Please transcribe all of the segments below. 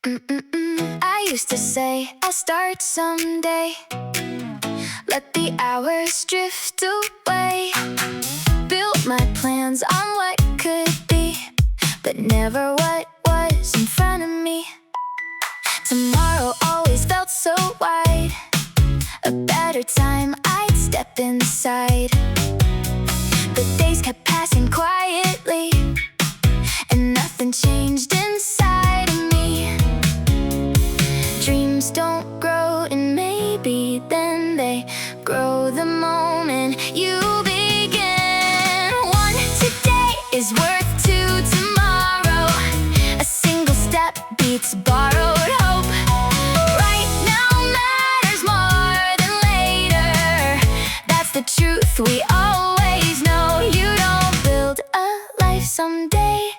I used to say I'll start someday. Let the hours drift away. Built my plans on what could be, but never what was in front of me. Tomorrow always felt so wide. A better time I'd step inside. The days kept passing quietly, and nothing changed inside of me. Dreams don't grow, and maybe then they grow the moment you begin. One today is worth two tomorrow. A single step beats borrowed hope. Right now matters more than later. That's the truth we always know. You don't build a life someday,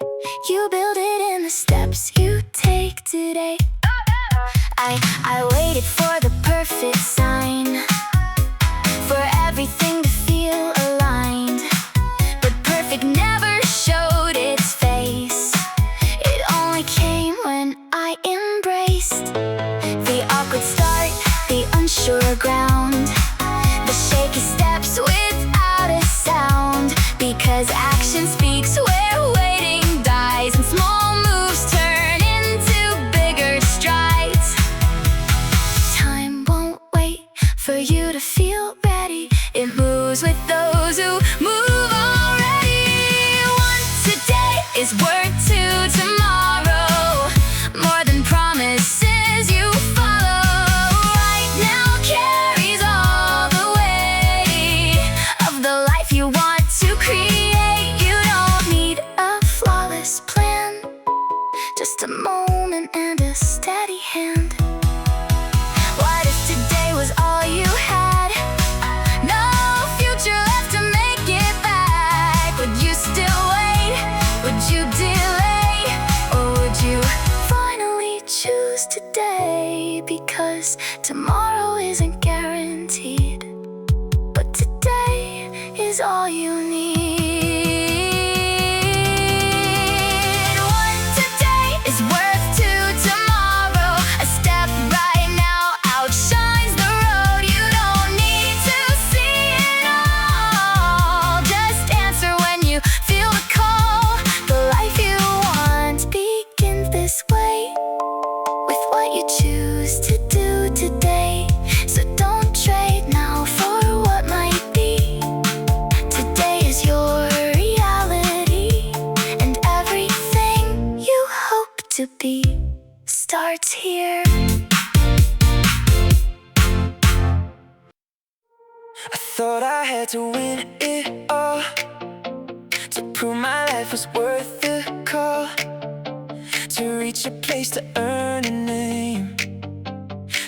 you build it in the steps you take today. I waited for the perfect sign, for everything to feel aligned. But perfect never showed its face. It only came when I embraced the awkward start, the unsure ground, the shaky steps without a sound. Because action speaks where waiting dies, and small moves turn into bigger strides. Time won't wait for you to feel ready. It moves with those who move already. One today is worth two tomorrow. More than promises you follow. Right now carries all the weight of the life you want to create. You don't need a flawless plan, just a moment and a steady hand. What if today was all you had? No future left to make it back. Would you still wait? Would you delay? Or would you finally choose today? Because tomorrow isn't guaranteed, but today is all you need. One today is worth two tomorrow. A step right now outshines the road. You don't need to see it all. Just answer when you feel the call. The life you want begins this way, with what you choose to do today. So don't trade now for what might be. Today is your reality, and everything you hope to be starts here. I thought I had to win it all, to prove my life was worth the call, to reach a place, to earn a name,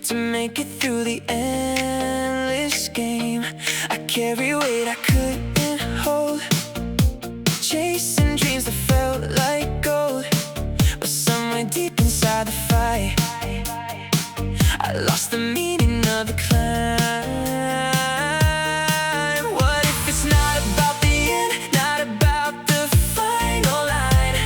to make it through the endless game. I carry weight I couldn't hold, chasing dreams that felt like gold. But somewhere deep inside the fight, I lost the meaning of the climb. What if it's not about the end, not about the final line?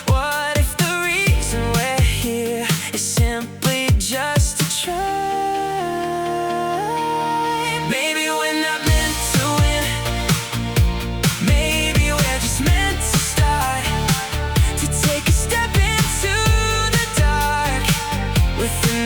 What if the reason we're here is simply just to try? Maybe we're not meant to win, maybe we're just meant to start, to take a step into the dark with an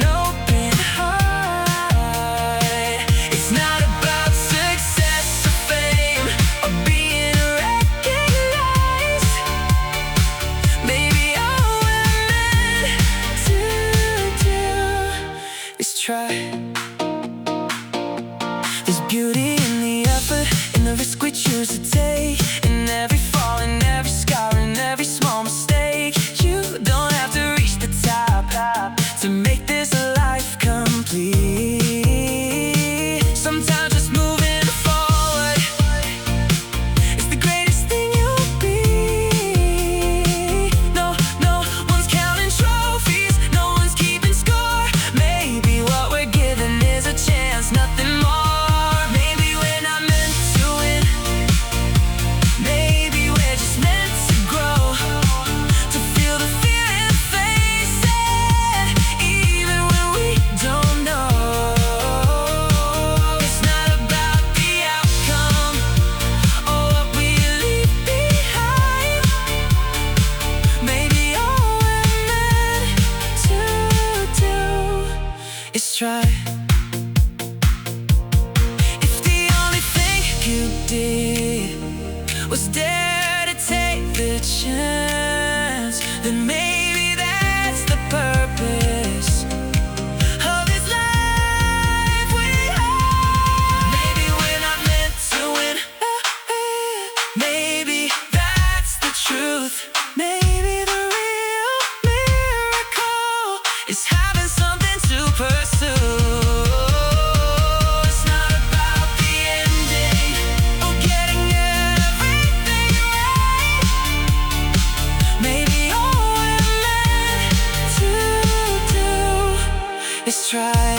Let's try,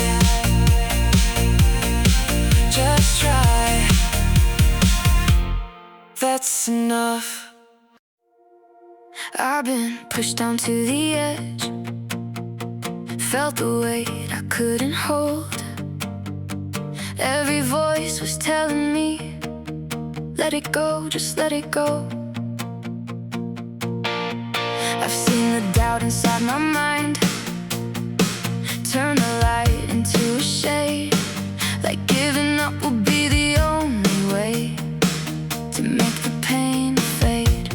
just try. That's enough. I've been pushed down to the edge, felt the weight I couldn't hold. Every voice was telling me, let it go, just let it go. I've seen the doubt inside my mind turn the light into a shade, like giving up will be the only way to make the pain fade.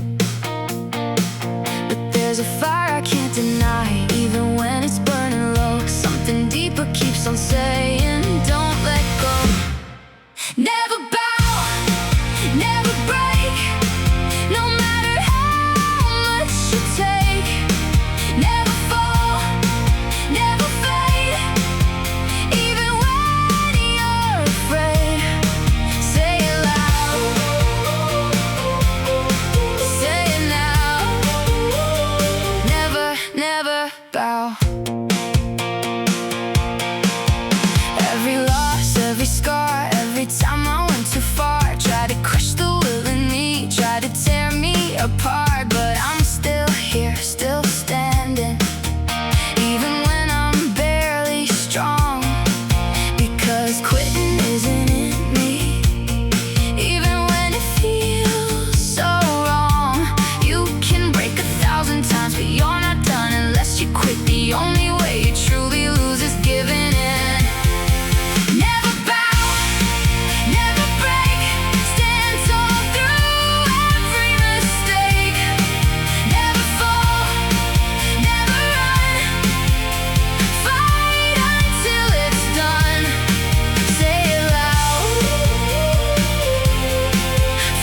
But there's a fire I can't deny, even when it's burning low. Something deeper keeps on saying, don't let go. Never bow, never break, no matter how much you take. Never fall, never fade, even when you're afraid. Say it loud, say it now. Never, never bow. Every loss, every scar, every time I went too far, tried to crush the will in me, tried to tear me apart. But I'm still here, still standing, even when I'm barely strong. Because quitting isn't in me, even when it feels so wrong. You can break 1,000 times, but you're not done unless you quit. The only way you truly lose is giving in. Never bow, never break, stand tall through every mistake. Never fall, never run, fight until it's done. Say it loud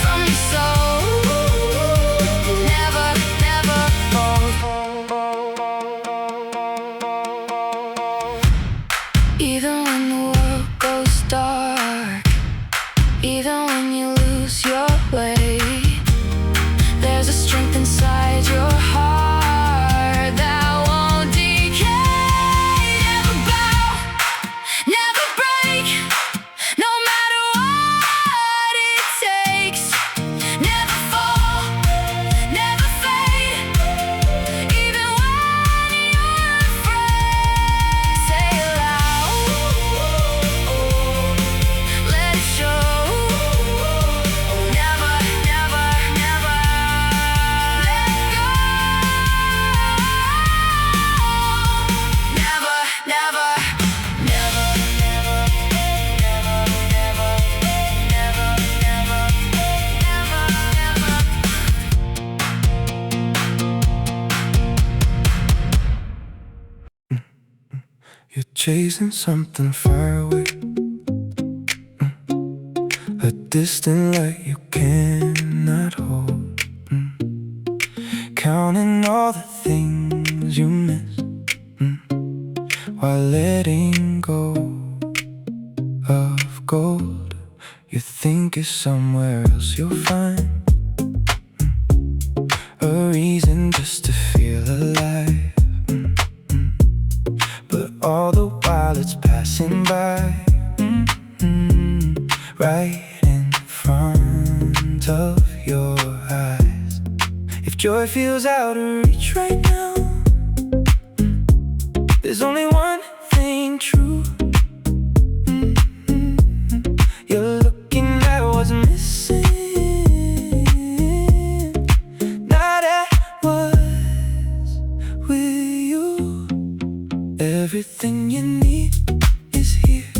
from your soul. Never, never fall. Even when the world goes dark, even when you lose your way, there's a strength inside your heart that won't decay. Never bow, never break, no matter what it takes. Never fall, never fade, even when you're afraid. Say it loud, let it show. Never, never, never let go. Never, never, never, never, never, never, never, You're chasing something far away, a distant light you cannot hold. Counting all the things you miss, while letting go of gold. You think it's somewhere else you'll find a reason just to feel alive. But all the while it's passing by, right in front of your eyes. If joy feels out of reach right now, there's only one thing true. You're looking at what's missing, not at what's with you. Everything you need is here,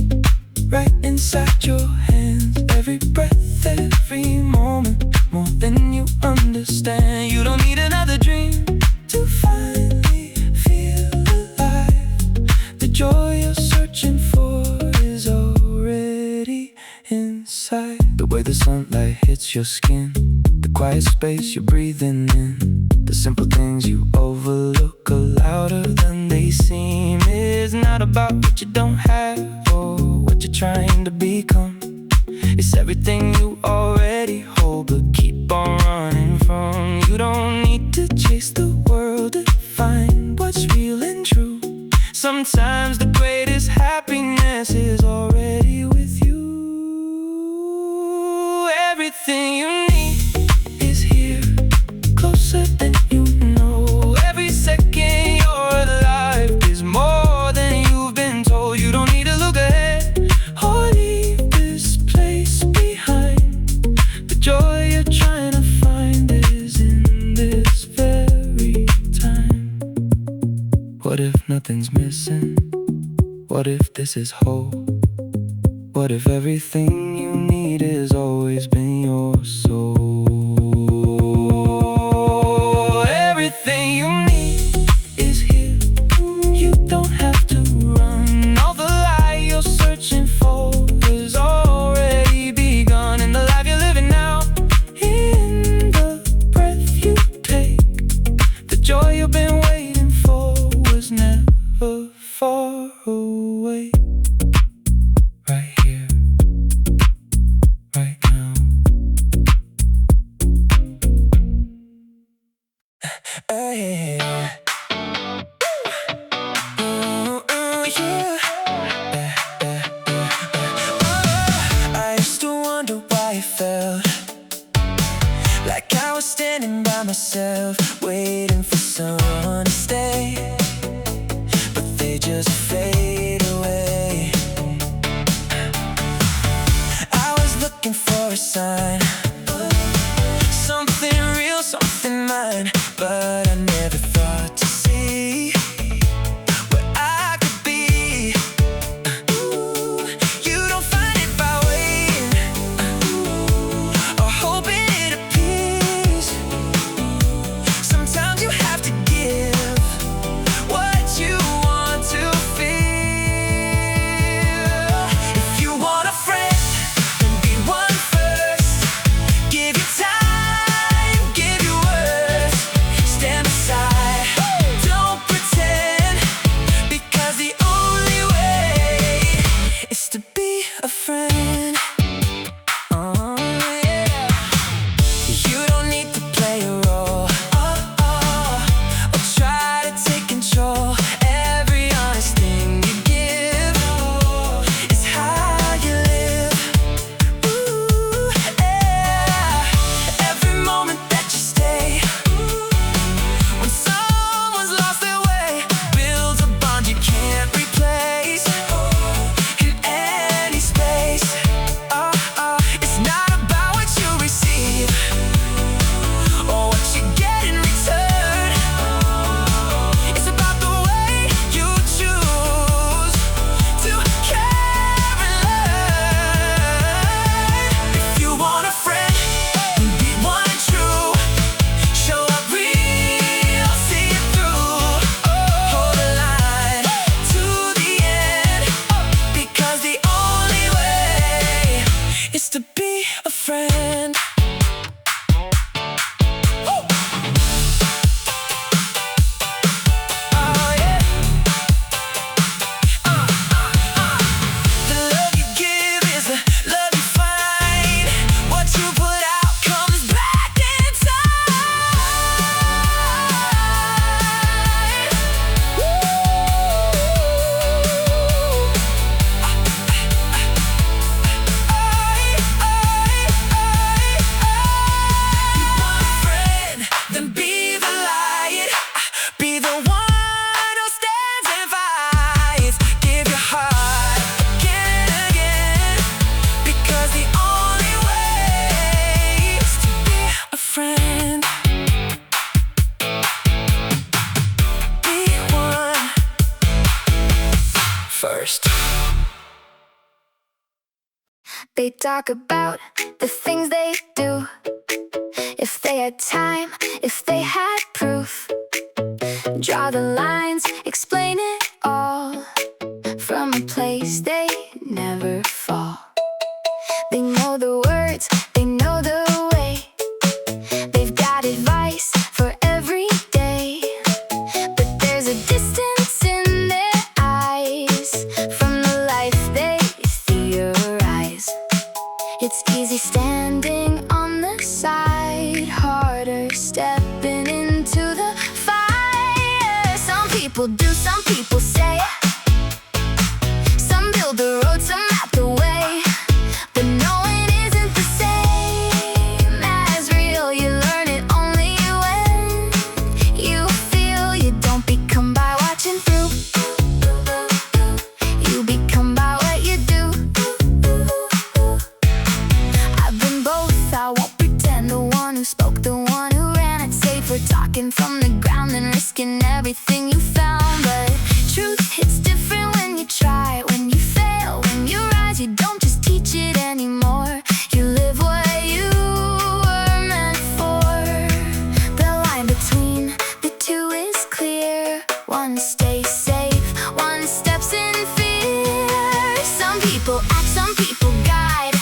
right inside your hands. Every breath, every moment, more than you understand. You don't need another dream to finally feel alive. The joy you're searching for is already inside. The way the sunlight hits your skin, the quiet space you're breathing in, the simple things you overlook are louder than they seem. It's not about what you don't have or what you're trying to become. It's everything you already hold but keep on running from. You don't need to chase the world to find what's real and true. Sometimes the greatest chance is already with you. Everything you need is here, closer than you know. Every second you're alive is more than you've been told. You don't need to look ahead or leave this place behind. The joy you're trying to find is in this very time. What if nothing's missing? What if this is whole? What if everything you need has always been your soul? Everything you need is here. You don't have to run. All the light you're searching for has already begun. In the life you're living now, in the breath you take, the joy you've been waiting for was never far away. Right here, right now. Yeah. Yeah. I used to wonder why it felt like I was standing by myself, waiting for someone to stay, but they just fade away. I was looking for a sign, something real, something mine, but I never thought to see where I could be. You don't find it by waiting or hoping it appears. Sometimes you have to give what you want to feel. If you want a friend, then be one first. Give your time, give your words. Stand beside, don't pretend, because the only way is to be a friend. Oh, yeah. You don't need to play a role, or try to take control. Every honest thing you give is how you live. Ooh, yeah. Every moment that you stay, when someone's lost their way, builds a bond you can't replace in any space. It's not about what you receive or what you get in return. It's about the way you choose to care and learn. If you want a friend, then be one true. Show up real, see it through. Hold the line to the end, because the only way is to be a friend. Oh yeah. The love you give is the love you find. What you put out comes back in time. You want a friend, then be the light. Be the one who stands and fights. Give your heart again and again, because the only way is to be a friend. Be one first. They talk about the things they do. If they had time, if they had proof, draw the lines, explain it all, from a place they never fall. They know the words, they know the way. They've got advice for every day, but there's a distance in their eyes from the life they theorize. It's easy standing on the side, harder stepping into the fire. Some people do, some people say, some build build the road to map the way, but knowing isn't the same as real. You learn it only when you feel. You don't become by watching through, you become by what you do. I've been both, I won't pretend. The one who spoke, the one who ran. I'd say for talking from the ground and risking everything you found. But truth hits different when you try, when you fail, when you rise. You don't just teach it anymore, you live what you were meant for. The line between the two is clear. One stays safe, one steps in fear. Some people act, some people guide,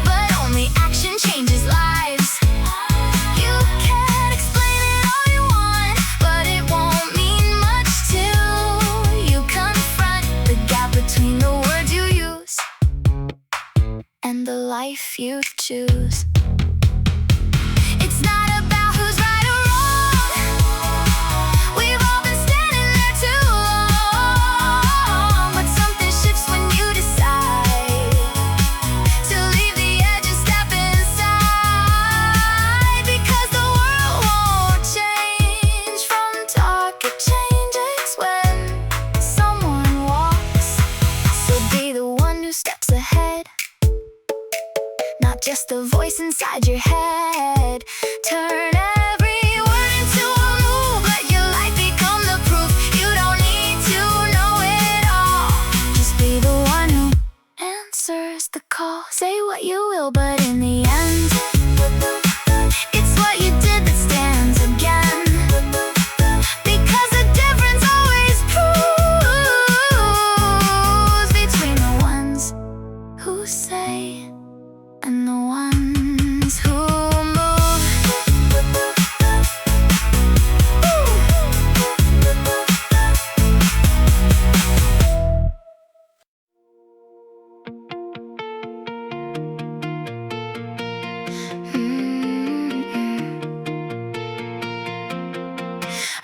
but only action changes lives. You can explain it all you want, but it won't mean much till you confront the gap between the words you use and the life you choose. It's not about who's right or wrong. We've all been standing there too long, but something shifts when you decide to leave the edge and step inside. Because the world won't change from talk, it changes when someone walks. So be the one who steps ahead, not just a voice inside your head. Turn every word into a move, let your life become the proof. You don't need to know it all, just be the one who answers the call. Say what you will, but in the end, it's what you did that stands again. Because the difference always proves between the ones who say and the ones who move.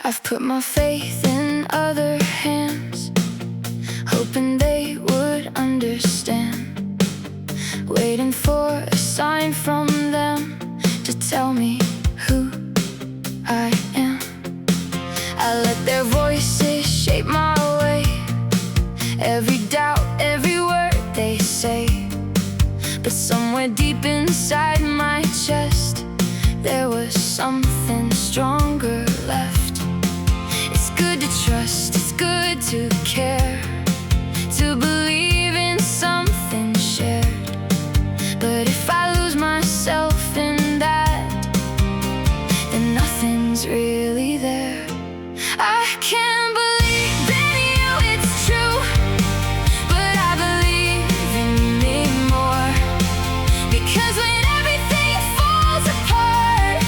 I've put my faith in other hands, hoping they would understand, waiting for a sign from them to tell me who I am. I let their voices shape my way, every doubt, every word they say. But somewhere deep inside my chest, there was something stronger left. It's good to trust, it's good to care, to believe in something shared. But if I lose myself in that, then nothing's really there. I can't believe in you, it's true, but I believe in me more. Because when everything falls apart,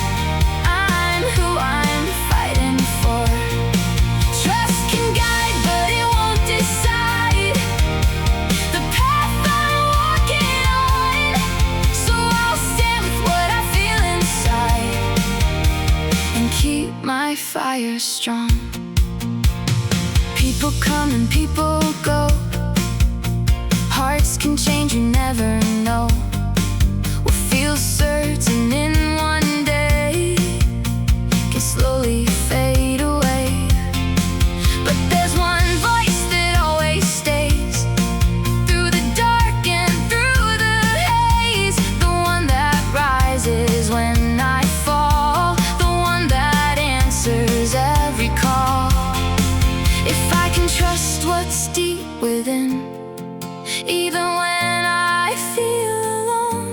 I'm who I'm fighting for. Trust can guide, but it won't decide the path I'm walking on. So I'll stand with what I feel inside and keep my fire strong. People come and people go, hearts can change, you never know. What feels certain in one day can slowly fade away. But there's one voice that always stays through the dark and through the haze, the one that rises when I fall, the one that answers every call. If I can trust what's deep within, even when I feel alone,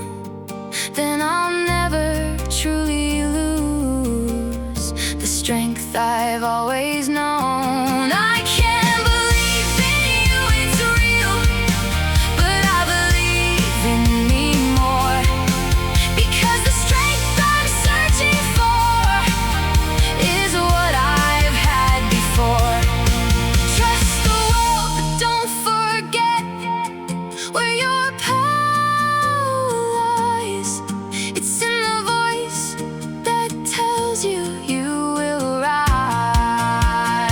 then I'll never truly lose the strength I've always known. I can't believe in you, it's real, but I believe in me more. Because the strength I'm searching for is what I've had before. Trust the world, but don't forget where your power lies. It's in the voice that tells you you will rise.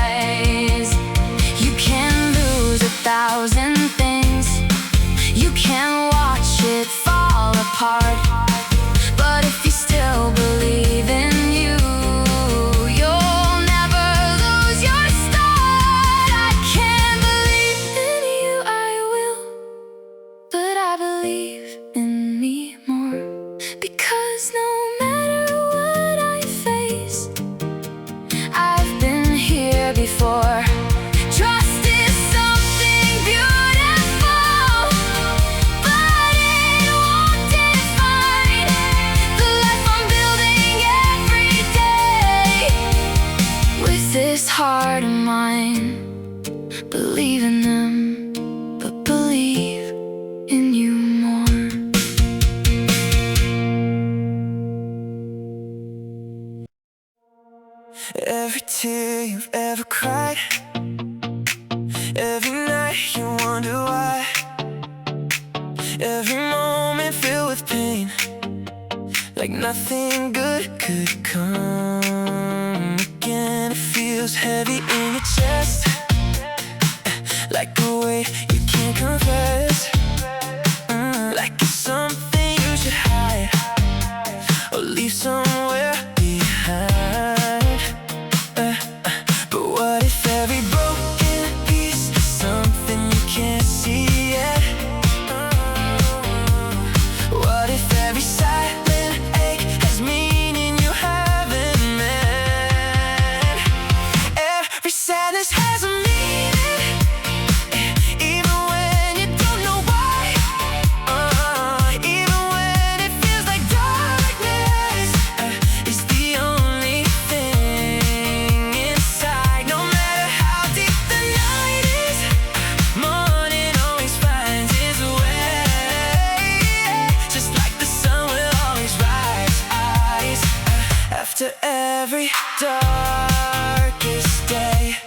this heart of mine. Believe in them, but believe in you more. Every tear you've ever cried, every night you wonder why, every moment filled with pain, like nothing good could come again. It feels heavy in your chest, like a weight you can't confess, like it's something you should hide or leave somewhere behind. But what if every broken piece is something you can't see yet? What if every silent ache has meaning you haven't met? Every sadness has a meaning, even when you don't know why, even when it feels like darkness is the only thing inside. No matter how deep the night is, morning always finds its way, just like the sun will always rise after every darkest day.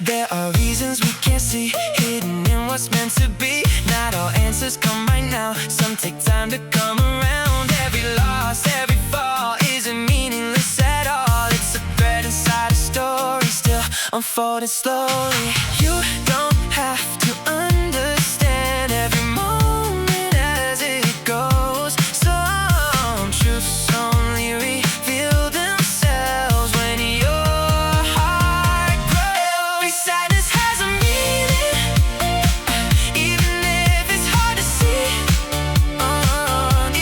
There are reasons we can't see, hidden in what's meant to be. Not all answers come right now, some take time to come around. Every loss, every fall isn't meaningless at all. It's a thread inside a story, still unfolding slowly. You don't have to understand every moment as it goes. Some truths only reveal themselves when your heart grows. Every sadness has a meaning, even if it's hard to see,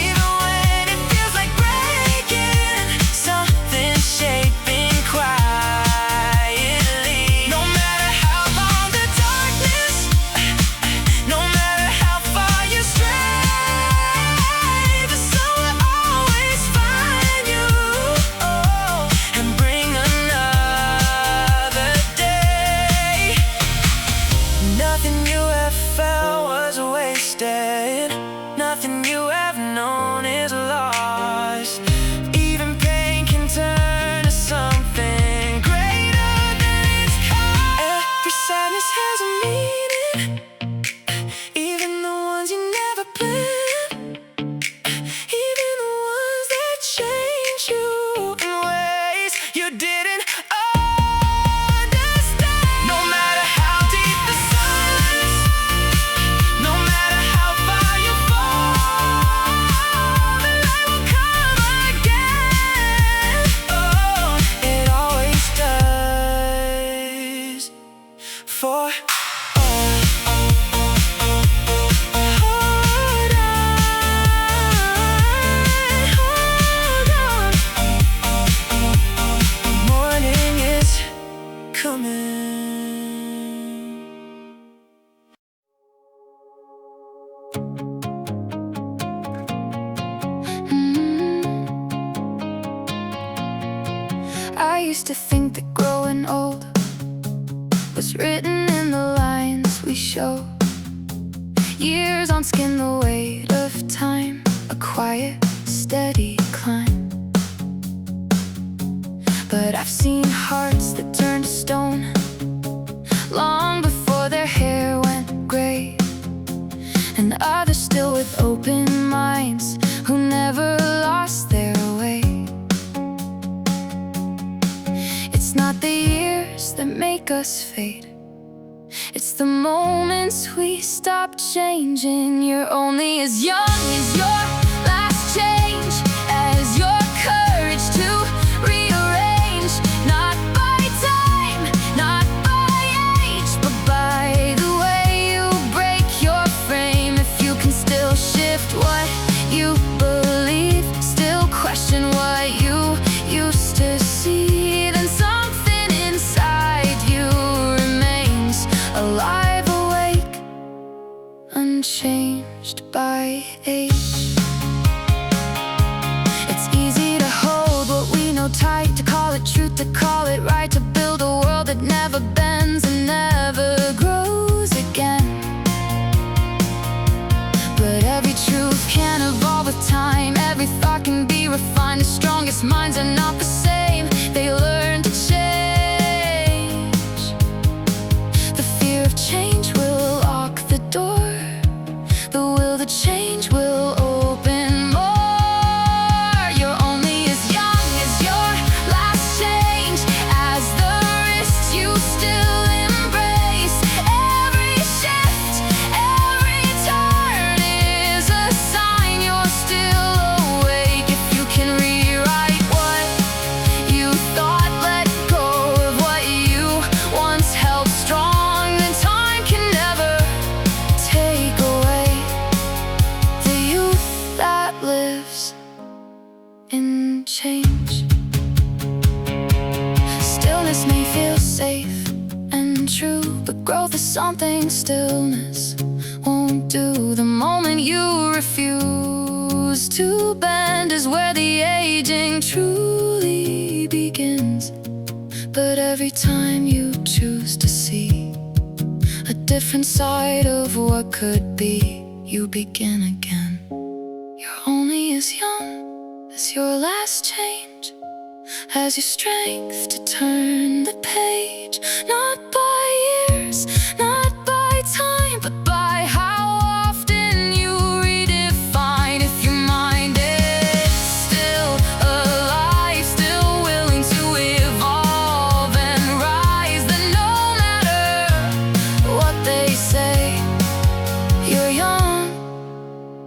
even when it feels like breaking, something's shaping quietly. No matter how long the darkness, no matter how far you stray, the sun will always find you, and bring another day. Nothing you ever felt was wasted, nothing you ever known is lost. Even pain can turn to something greater than its cost. Every sadness has a meaning, even the ones you never planned, even the ones that change you in ways you didn't understand. No matter how deep the silence, no matter how far you fall, the light will come again. Oh, it always does. For hold on, morning is coming. I used to think that growing old was written in the lines we show. Years on skin, the weight of time, a quiet, steady climb. But I've seen hearts that turned to stone long before their hair went gray, and others still with open minds who never lost their way. It's not the years that make us fade, it's the moments we stop changing. You're only as young as your last change, as your courage to rearrange. Not by time, not by age, but by the way you break your frame. If you can still shift what you believe, still question what you used to see, then something inside you remains alive, awake, unchanged by age. It's easy to hold what we know tight, to call it truth, to call it right, to build a something stillness won't do. The moment you refuse to bend is where the aging truly begins. But every time you choose to see a different side of what could be, you begin again. You're only as young as your last change, has your strength to turn the page. Not by years, not by time, but by how often you redefine. If your mind is still alive, still willing to evolve and rise, then no matter what they say, you're young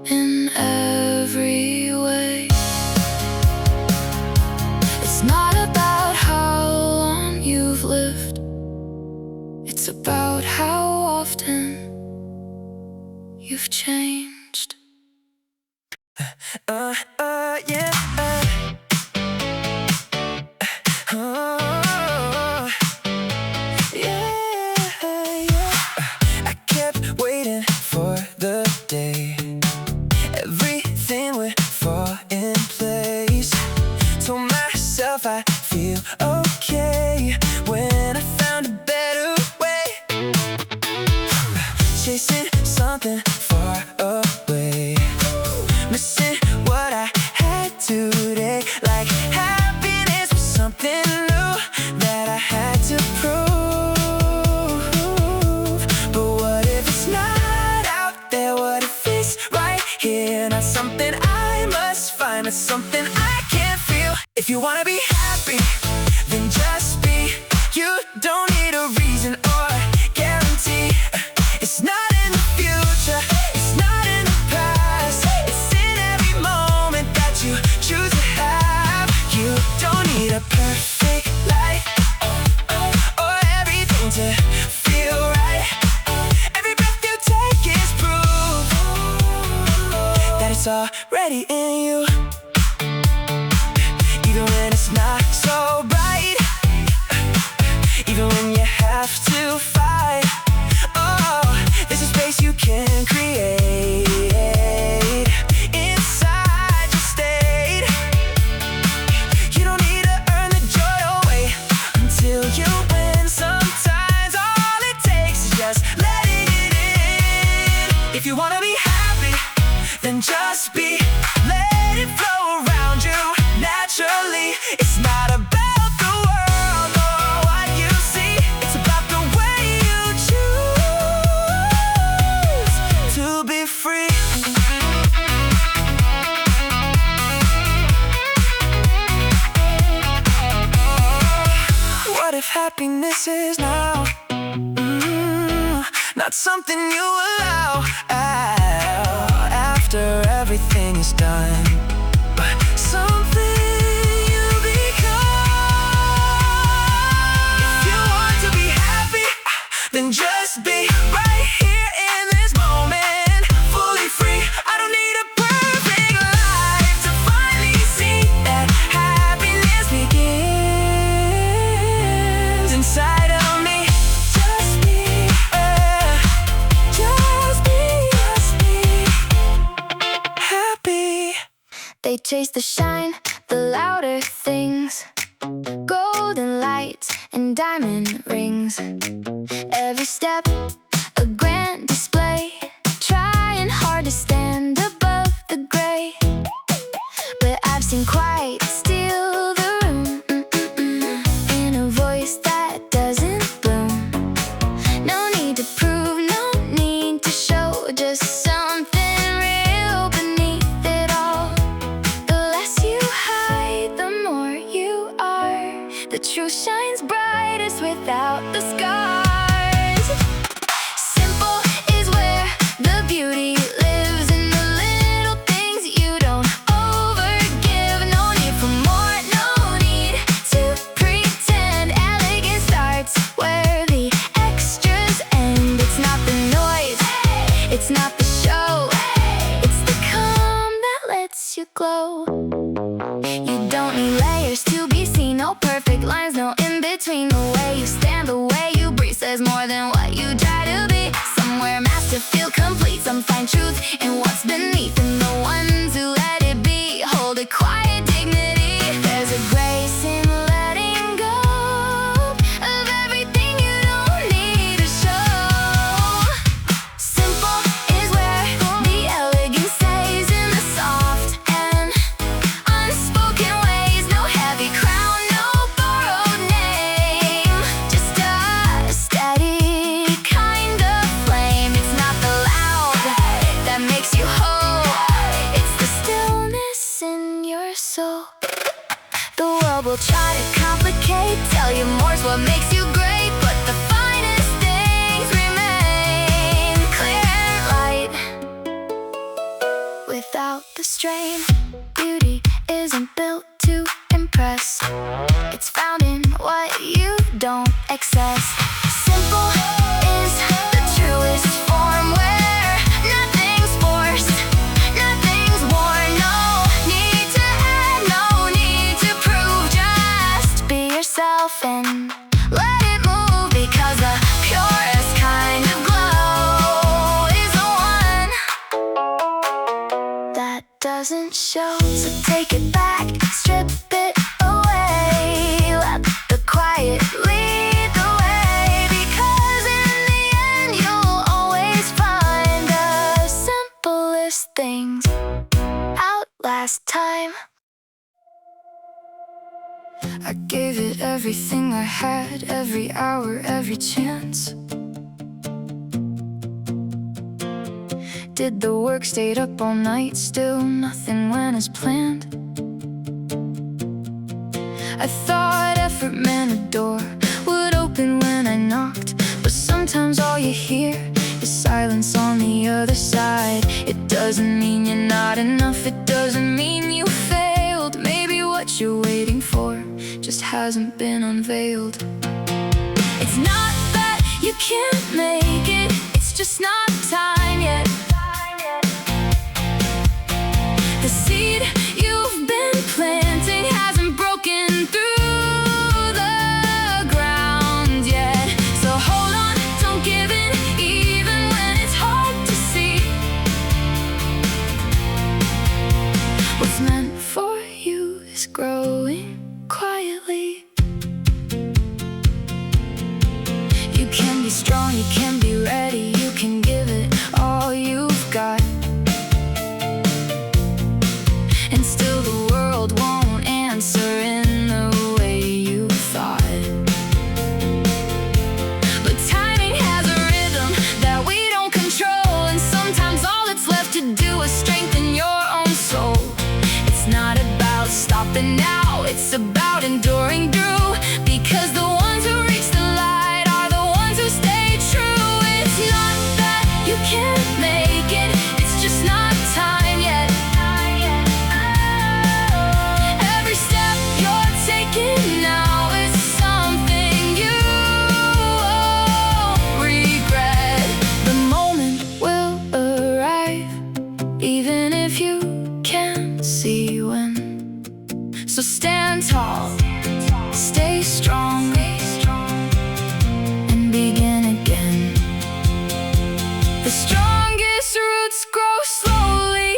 in every way. It's not about how long you've lived, it's about how often you've changed. Yeah. I kept waiting for the day everything would fall in place. Told myself I feel okay when I found a better way. Chasing something far away, missing what I had today. Like happiness was something new that I had to prove. But what if it's not out there? What if it's right here? Not something I must find, it's something I can feel. If you wanna be happy, then just be. You don't need a reason or guarantee. It's not in the future, it's not in the past. It's in every moment that you choose to have. You don't need a perfect life or everything to feel right. Every breath you take is proof that it's already in you. Even when it's not so bright, even when you have to fight, oh, there's a space you can create inside your state. You don't need to earn the joy or wait until you win. Sometimes all it takes is just letting it in. If you wanna be happy, then just be. Let it flow around you naturally. It's not about the world or what you see, it's about the way you choose to be free. What if happiness is now? Not something you allow after everything is done, but something you become. If you want to be happy, then just be right here in this moment, fully free. I don't need a perfect life to finally see that happiness begins inside of me. Just be, just be happy. They chase the shine, the louder things, golden lights and diamond rings. Every step a grand display, trying hard to stand above the gray. But I've seen quiet steal the room, in a voice that doesn't bloom. No need to prove, no need to show, just something real beneath it all. The less you hide, the more you are. The truth shines brightest without the scars. Simple is where the beauty lives, in the little things you don't overgive. No need for more, no need to pretend. Elegance starts where the extras end. It's not the noise, it's not the show, it's the calm that lets you glow. You don't need layers to be seen, no perfect lines, no in between. The way you stand, the way you strain. Beauty isn't built to impress. It's found in what you don't excess. Simple is the truest form where nothing's forced, nothing's worn. No need to add, no need to prove. Just be yourself and let it move, because the purest kind of glow is the one that doesn't show. So take it back, strip it away, let the quiet lead the way, because in the end you'll always find the simplest things outlast time. I gave it everything I had, every hour, every chance. Did the work, stayed up all night, still nothing went as planned. I thought effort meant a door would open when I knocked, but sometimes all you hear is silence on the other side. It doesn't mean you're not enough, it doesn't mean you failed. Maybe what you're waiting for just hasn't been unveiled. It's not that you can't make it, it's just not time yet. The seed you've been planting hasn't broken through the ground yet. So hold on, don't give in, even when it's hard to see. What's meant for you is growing quietly. You can be strong, you can be ready, you can give it all you've got. And still the world won't answer in the way you thought. But timing has a rhythm that we don't control, and sometimes all that's left to do is strengthen your own soul. It's not about stopping now, it's about enduring through, because the ones who reach the light are the ones who stay true. It's not that you can't make it, it's just not time yet. Every step you're taking now is something you won't regret. The moment will arrive, even if you can't see when. So stand tall, stay strong, and begin again. The strongest roots grow slowly,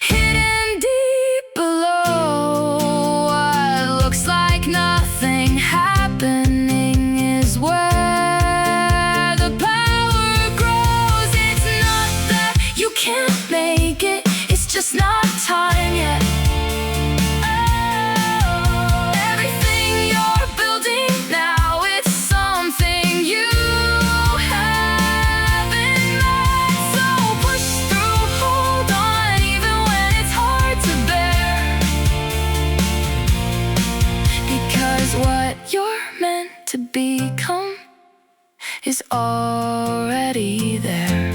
hidden deep below. What looks like nothing happening is where the power grows. It's not that you can't make it, it's just not time yet. Everything you're building now, it's something you haven't met. So push through, hold on, even when it's hard to bear, because what you're meant to become is already there.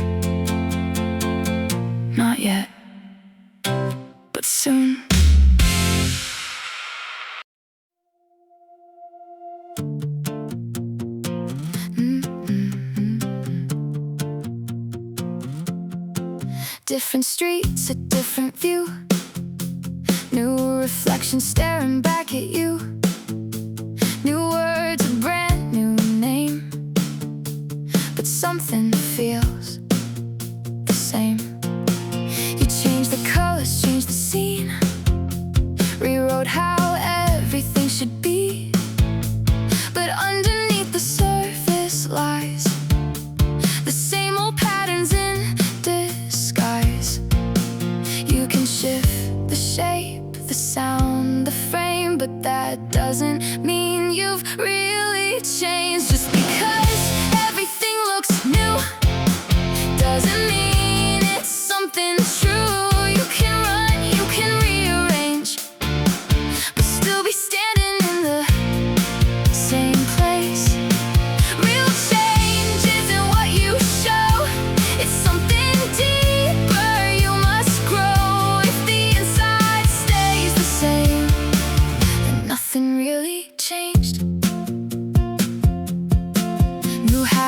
Not yet, but soon. Different streets, a different view, new reflections staring back at you, new words, a brand new name, but something feels the same. You changed the colors, changed the scene, rewrote how everything should be, but underneath the surface lies the same old patterns in disguise. You can shift the shape, the sound, the frame, but that doesn't mean you've really changed. Just because everything looks new doesn't mean it's something true. You can run, you can rearrange, but still be standing in the same place. Real change isn't what you show, it's something deeper. You must grow if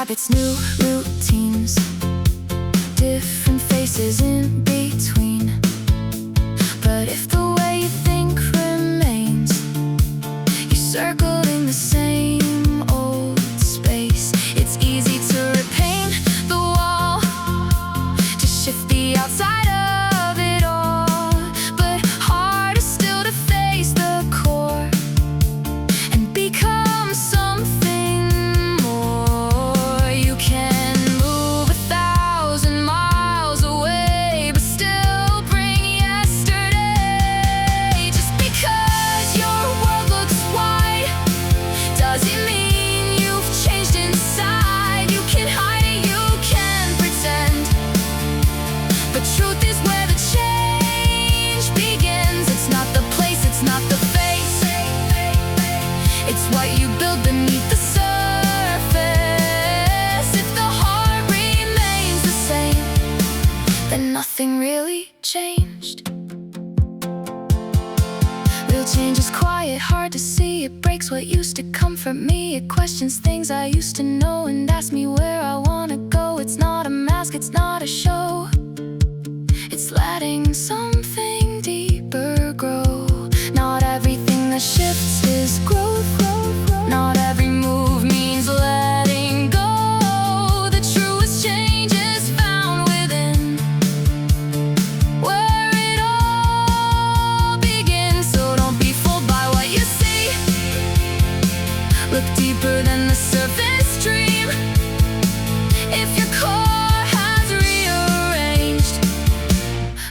habits, new routines, different faces in between. But if the way you think remains, you're circling the same old space. It's easy to repaint the wall, to shift the outside of it all, but harder still to face the core and become something more. You can move 1,000 miles away, but still bring yesterday. Just because your world looks wide doesn't mean you've changed inside. You can hide it, you can pretend, but truth is where the change begins. It's not the place, it's not the face, it's what you build beneath the surface. If the heart remains the same, then nothing really changed. Real change is quiet, hard to see. It breaks what used to comfort me. It questions things I used to know and asks me where I wanna go. It's not a mask, it's not a show, it's letting something deeper grow. Not everything that shifts is growth. Not every move means letting go. The truest change is found within, where it all begins. So don't be fooled by what you see. Look deeper than the surface dream. If your core has rearranged,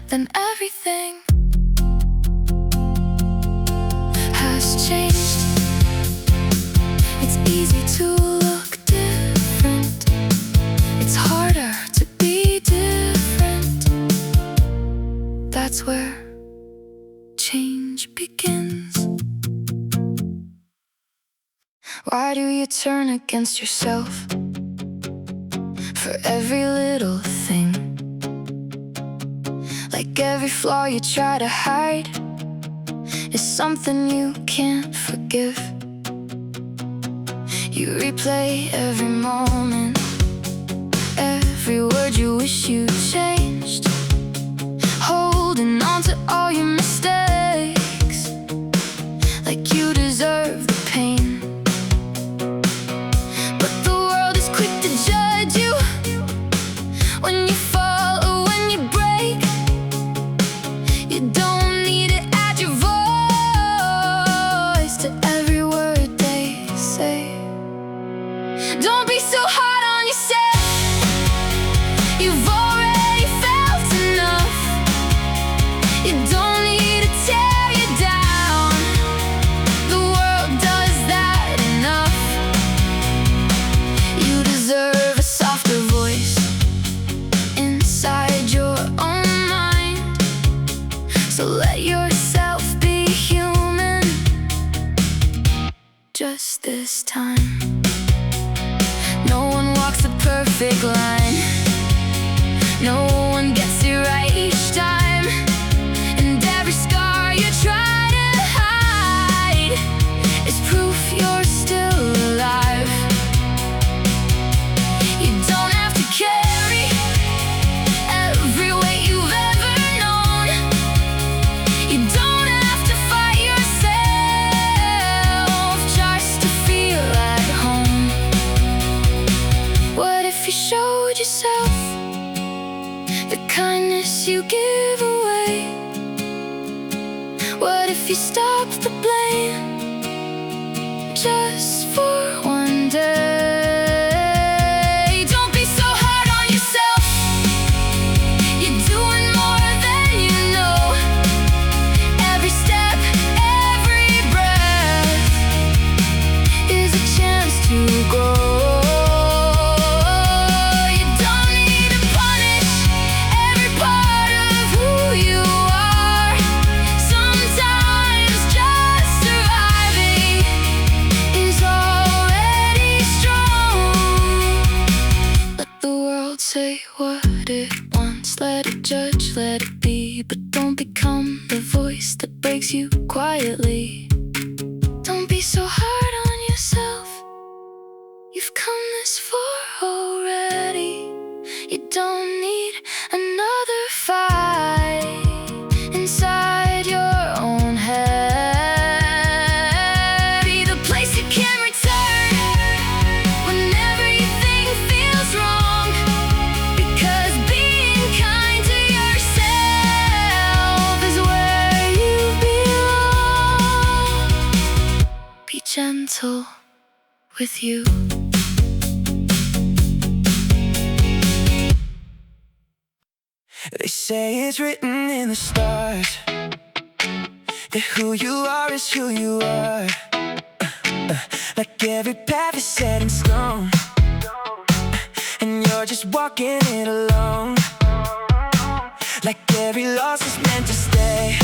then everything has changed. It's easy to look different, it's harder to be different. That's where change begins. Why do you turn against yourself for every little thing? Like every flaw you try to hide is something you can't forgive. You replay every moment, every word you wish you changed, holding on to all your mistakes, like you deserve the pain. But the world is quick to judge you when you fall or when you break. You don't need to add your voice to every word they say. Don't be so hard on yourself, you've already felt enough. You don't need to tear you down, the world does that enough. You deserve a softer voice inside your own mind. So let yourself be human, just this time. No one walks the perfect line, no one gets it right each time. And every scar you try to hide is proof you're still alive. You don't have to carry every weight you've ever known. You don't have to fight yourself just to feel at home. What if you showed yourself the kindness you give away? What if you stopped the blame just for one day? Don't be so hard on yourself, you're doing more than you know. Every step, every breath is a chance to grow. You don't need to punish every part of who you are. Sometimes just surviving is already strong. Let the world say what it wants, let it judge, let it be, but don't become the voice that breaks you quietly. Don't be so hard on yourself, you've come this far with you. They say it's written in the stars that who you are is who you are. Like every path is set in stone, and you're just walking it alone. Like every loss is meant to stay,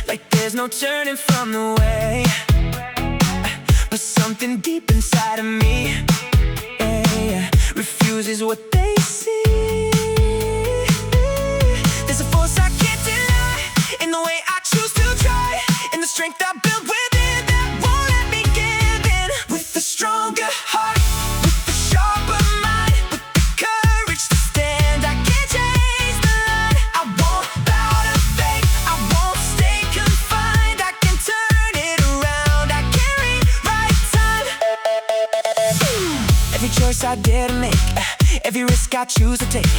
like there's no turning from the way. But something deep inside of me, refuses what they see. There's a force I can't deny in the way I choose to try, in the strength I build within that won't let me give in. With a stronger heart, with a sharper mind, with the courage to stand, I can't change the line. I won't bow to fate, I won't stay confined. I can turn it around, I can rewrite time. Every choice I dare to make, every risk I choose to take,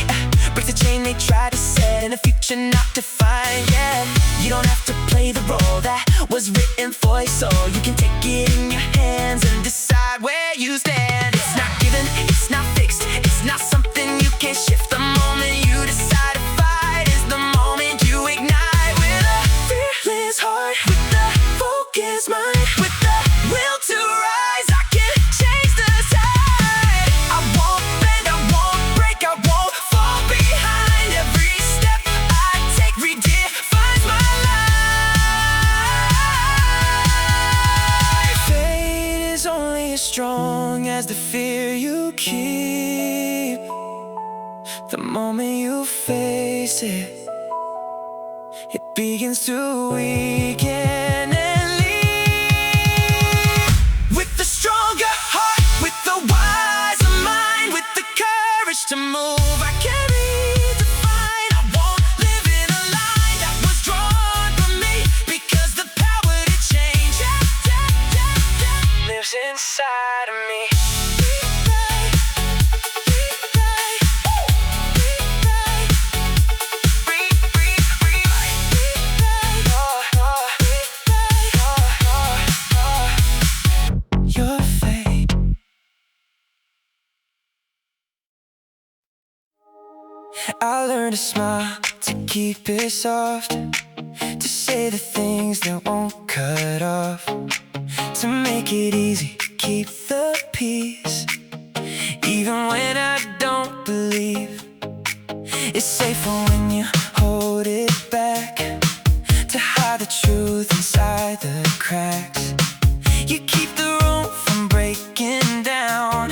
breaks the chain they try to set, in a future not defined yet. You don't have to play the role that was written for you, so you can take it in your hands and decide where you stand. It's not given, it's not fixed, it's not something you can shift. The moment you decide to fight is the moment you ignite. With a fearless heart, with a focused mind, with the will to rise, I can change the tide. I won't bend, I won't break, I won't fall behind. Every step I take redefines my life. Fate is only as strong as the fear you keep. The moment you face it, it begins to weaken and leave. With a stronger heart, with a wiser mind, with the courage to move, I can redefine. I won't live in a line that was drawn for me, because the power to change lives inside of me. Your fate. I learned to smile, to keep it soft, to say the things that won't cut off, to make it easy, keep the peace, even when I don't believe. It's safer when you hold it back, to hide the truth inside the cracks. You keep the room from breaking down,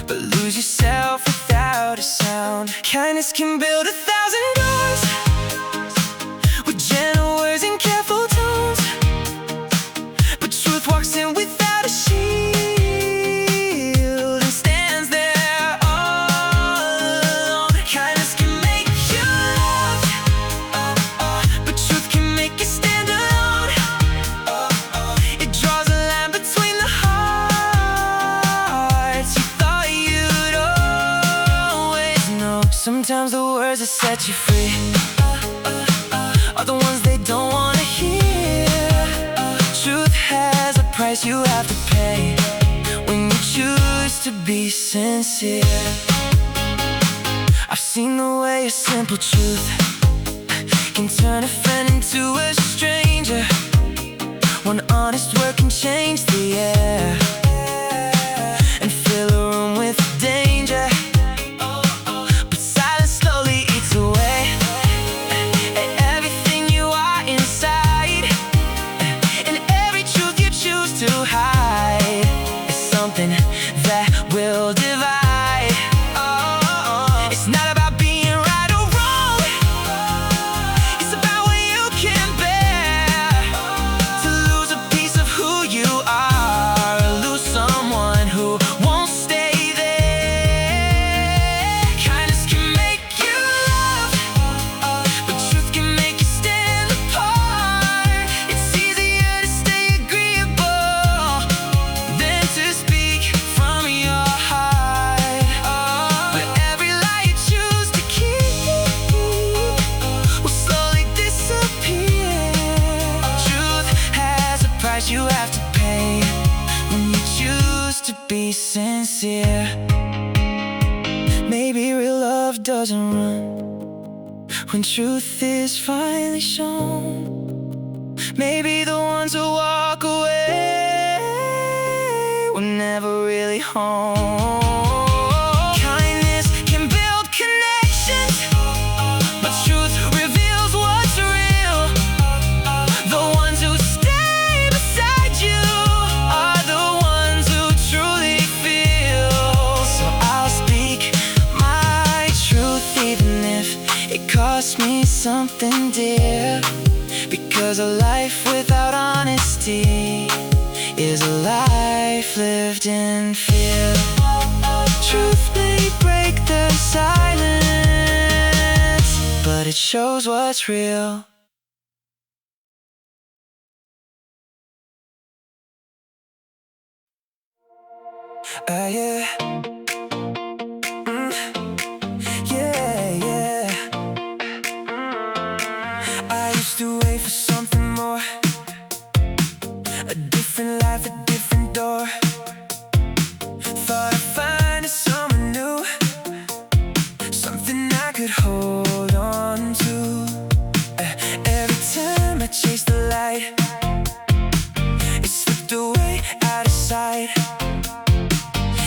but lose yourself without a sound. Kindness can build 1,000 doors, with gentle words and careful tones, but truth walks in without a shield and stands there all alone. Kindness can make you loved, but truth can make you stand alone. It draws a line between the hearts you thought you'd always know. Sometimes the words that set you free are the ones they don't want to hear. Truth has a price you have to pay when you choose to be sincere. I've seen the way a simple truth can turn a friend into a stranger. One honest word can change the air and fill a room with danger. But silence slowly eats away at everything you are inside, and every truth you choose to hide is something that will divide. It's not about being right or wrong, it's about what you can bear. To lose a piece of who you are, or lose someone who won't stay there. Kindness can make you love, but truth can make you stand apart. It's easier to stay agreeable than to speak from your heart. to be sincere. Maybe real love doesn't run when truth is finally shown. Maybe the ones who walk away were never really home. Kindness can build connections, but truth reveals what's real. The ones who stay beside you are the ones who truly feel. So I'll speak my truth even if it costs me something dear. Because a life without honesty is a life lived in fear. Truth may break the silence, but it shows what's real. Yeah. Yeah. I used to wait for something more, a different life, a different door. Thought I'd find someone new, something I could hold on to. Every time I chased the light, it slipped away out of sight,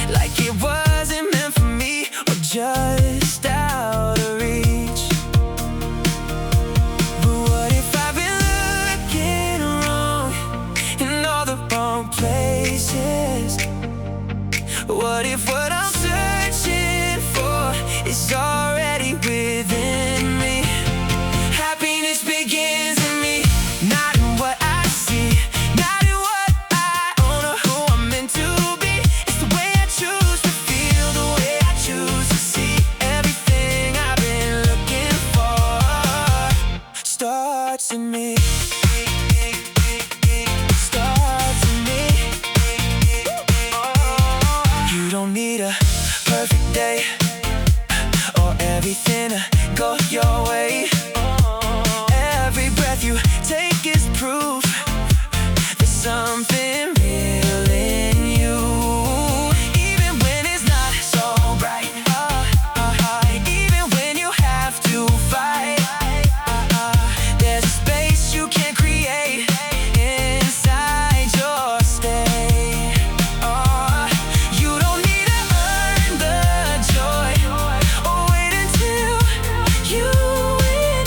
like it wasn't meant for me or just out of reach. But what if I've been looking wrong in all the wrong places? What if what I'm searching for is already within me? Happiness begins in me, not in what I see, not in what I own or who I'm meant to be. It's the way I choose to feel, the way I choose to see. Everything I've been looking for starts in me. Starts in me. You don't need a perfect day or everything to go your way. Every breath you take is proof there's something real in you. Even when it's not so bright, even when you have to fight, there's a space you can create inside your stay. You don't need to earn the joy or wait until you win.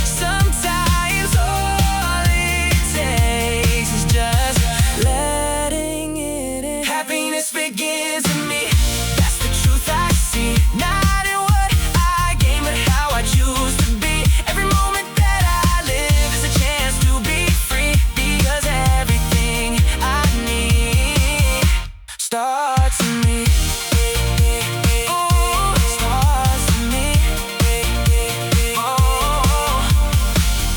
Sometimes all it takes is just letting it in. Happiness begins in me, that's the truth I see, not in what I gain but how I choose to be. Every moment that I live is a chance to be free, because everything I need starts in me. Ooh, starts in me. Oh,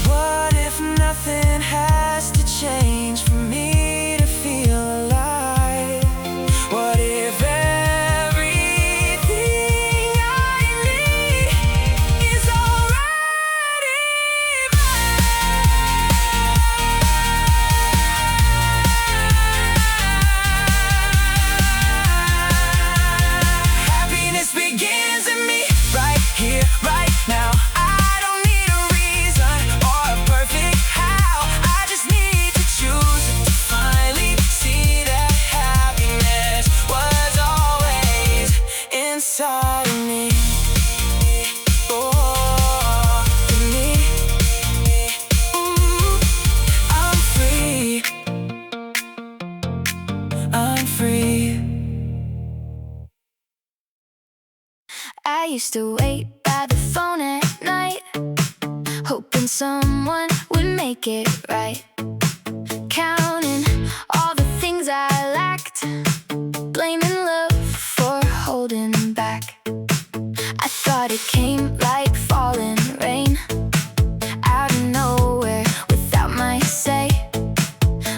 what if nothing has to change for me to feel alive? What if everything I need is already mine? Happiness begins in me, right here, right now. I don't need a reason or a perfect how. I just need to choose to finally see that happiness was always inside of me. Oh, in me. Ooh, I'm free. I'm free. I used to wait by the phone at night, hoping someone would make it right. Counting all the things I lacked, blaming love for holding back. I thought it came like falling rain, out of nowhere without my say.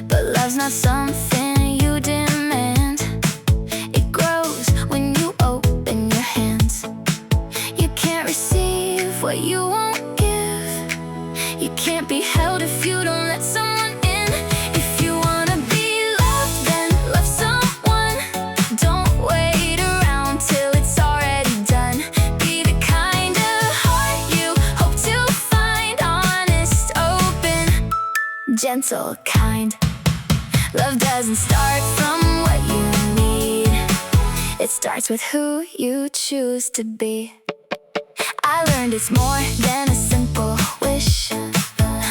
But love's not something you demand, it grows when you open your hands. You can't receive what you won't give, you can't be held if you don't let someone in. If you wanna be loved, then love someone. gentle kind. Love doesn't start from what you need. It starts with who you choose to be. I learned it's more than a simple wish,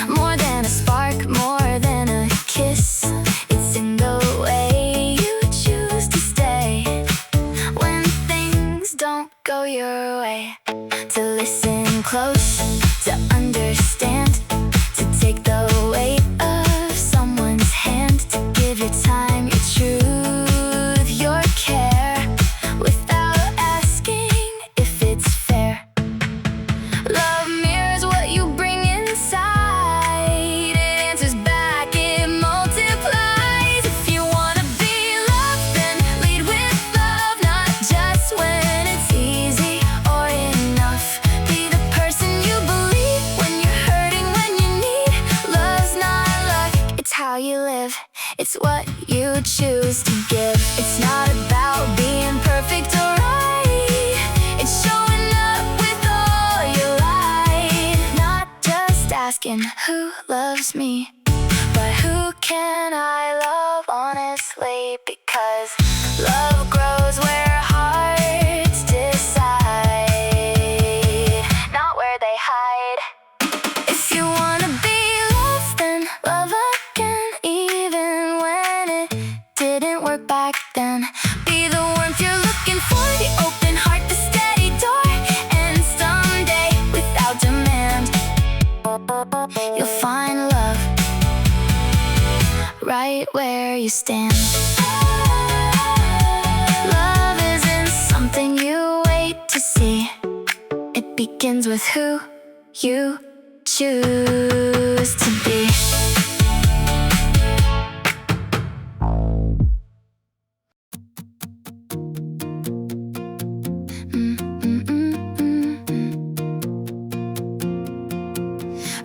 more than a spark, more than a kiss. It's in the way you choose to stay when things don't go your way. To listen close, to understand, to take the weight of someone's hand, to give your time, your truth, your care, without asking if it's fair. Love mirrors what you bring inside. It answers back, it multiplies. If you wanna be loved, then lead with love, not just when it's easy or enough. Be the person you believe when you're hurting, when you need. Love's not luck, it's how you live. It's what you choose to give. It's not about being perfect or right. It's showing up with all your light. Not just asking who loves me, but who can I love honestly? Because love grows where hearts decide, not where they hide. If you wanna be loved, then love again, even when it didn't work back then. Be the warmth you're looking for, the open heart, the steady door. And someday, without demand, you'll find love right where you stand. Love isn't something you wait to see. It begins with who you choose to be.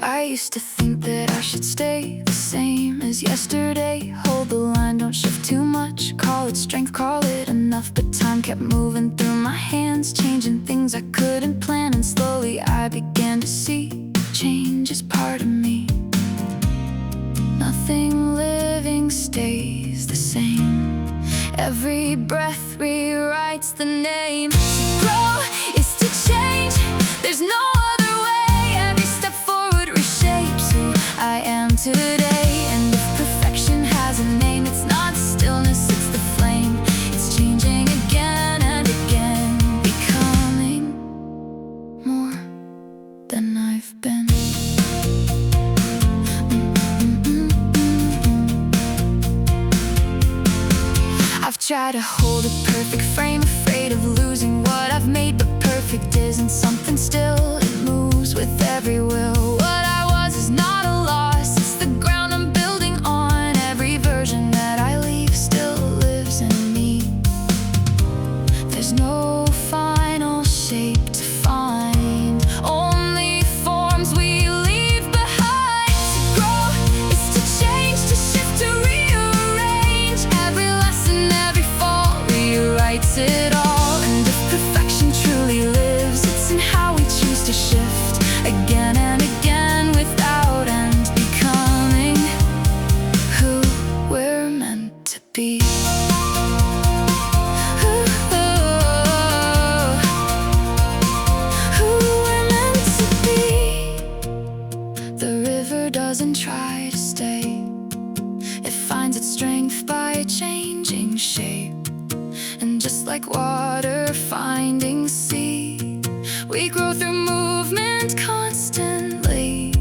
I used to think that I should stay the same as yesterday. Hold the line, don't shift too much. Call it strength, call it enough. But time kept moving through my hands, changing things I couldn't plan. And slowly I began to see change is part of me. Nothing living stays the same. Every breath rewrites the name. To grow is to change, there's no other way. Every step forward reshapes who I am today. And if perfection has a name, it's not stillness, it's the flame. It's changing again and again, becoming more than I've been. I've tried to hold a perfect frame, afraid of losing what I've made. But perfect isn't something still, it moves with every will. What I was is not a loss, it's the ground I'm building on. Every version that I leave still lives in me. There's no final shape to find, only forms we leave behind. To grow is to change, to shift, to rearrange. Every lesson, every fall rewrites it all. And if perfection truly lives, it's in how we choose to shift again and again without end, becoming who we're meant to be. Who we're meant to be. The river doesn't try to stay, it finds its strength by changing shape. And just like water finding sea, we grow through movement constantly.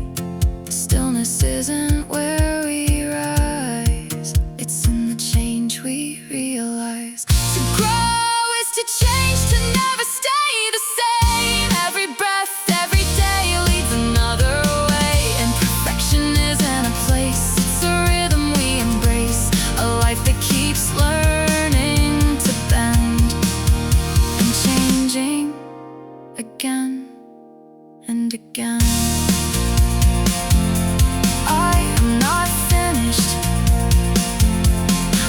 Stillness isn't where we rise, it's in the change we realize. To grow is to change, to never stay the same. Every breath, every day leads another way. And perfection isn't a place, it's a rhythm we embrace. A life that keeps learning to bend and changing again and again. I am not finished,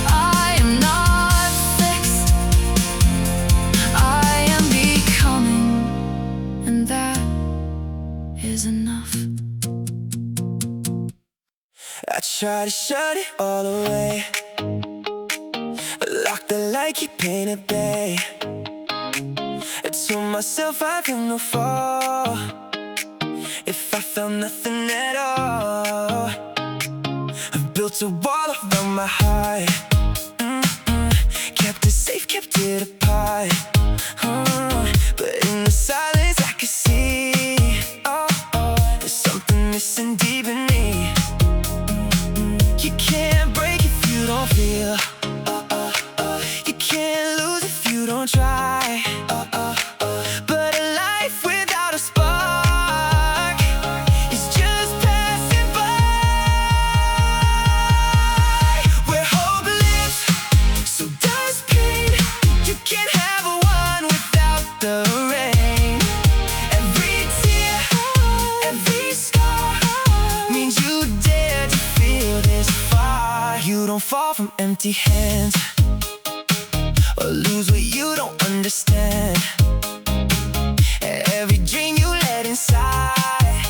I am not fixed, I am try to shut it all away. Lock the light, keep pain at bay. I told myself I feel no fall if I felt nothing at all. I've built a wall around my heart. Kept it safe, kept it apart. But in the silence I could see, there's something missing deep in me. You can't break if you don't feel. You can't lose if you don't try. But a life without a spark is just passing by. Where hope lives, so does pain. You can't have a one without the rain. Every tear, every scar means you dare to feel this far. You don't fall from empty hands or lose what you don't understand. Every dream you let inside,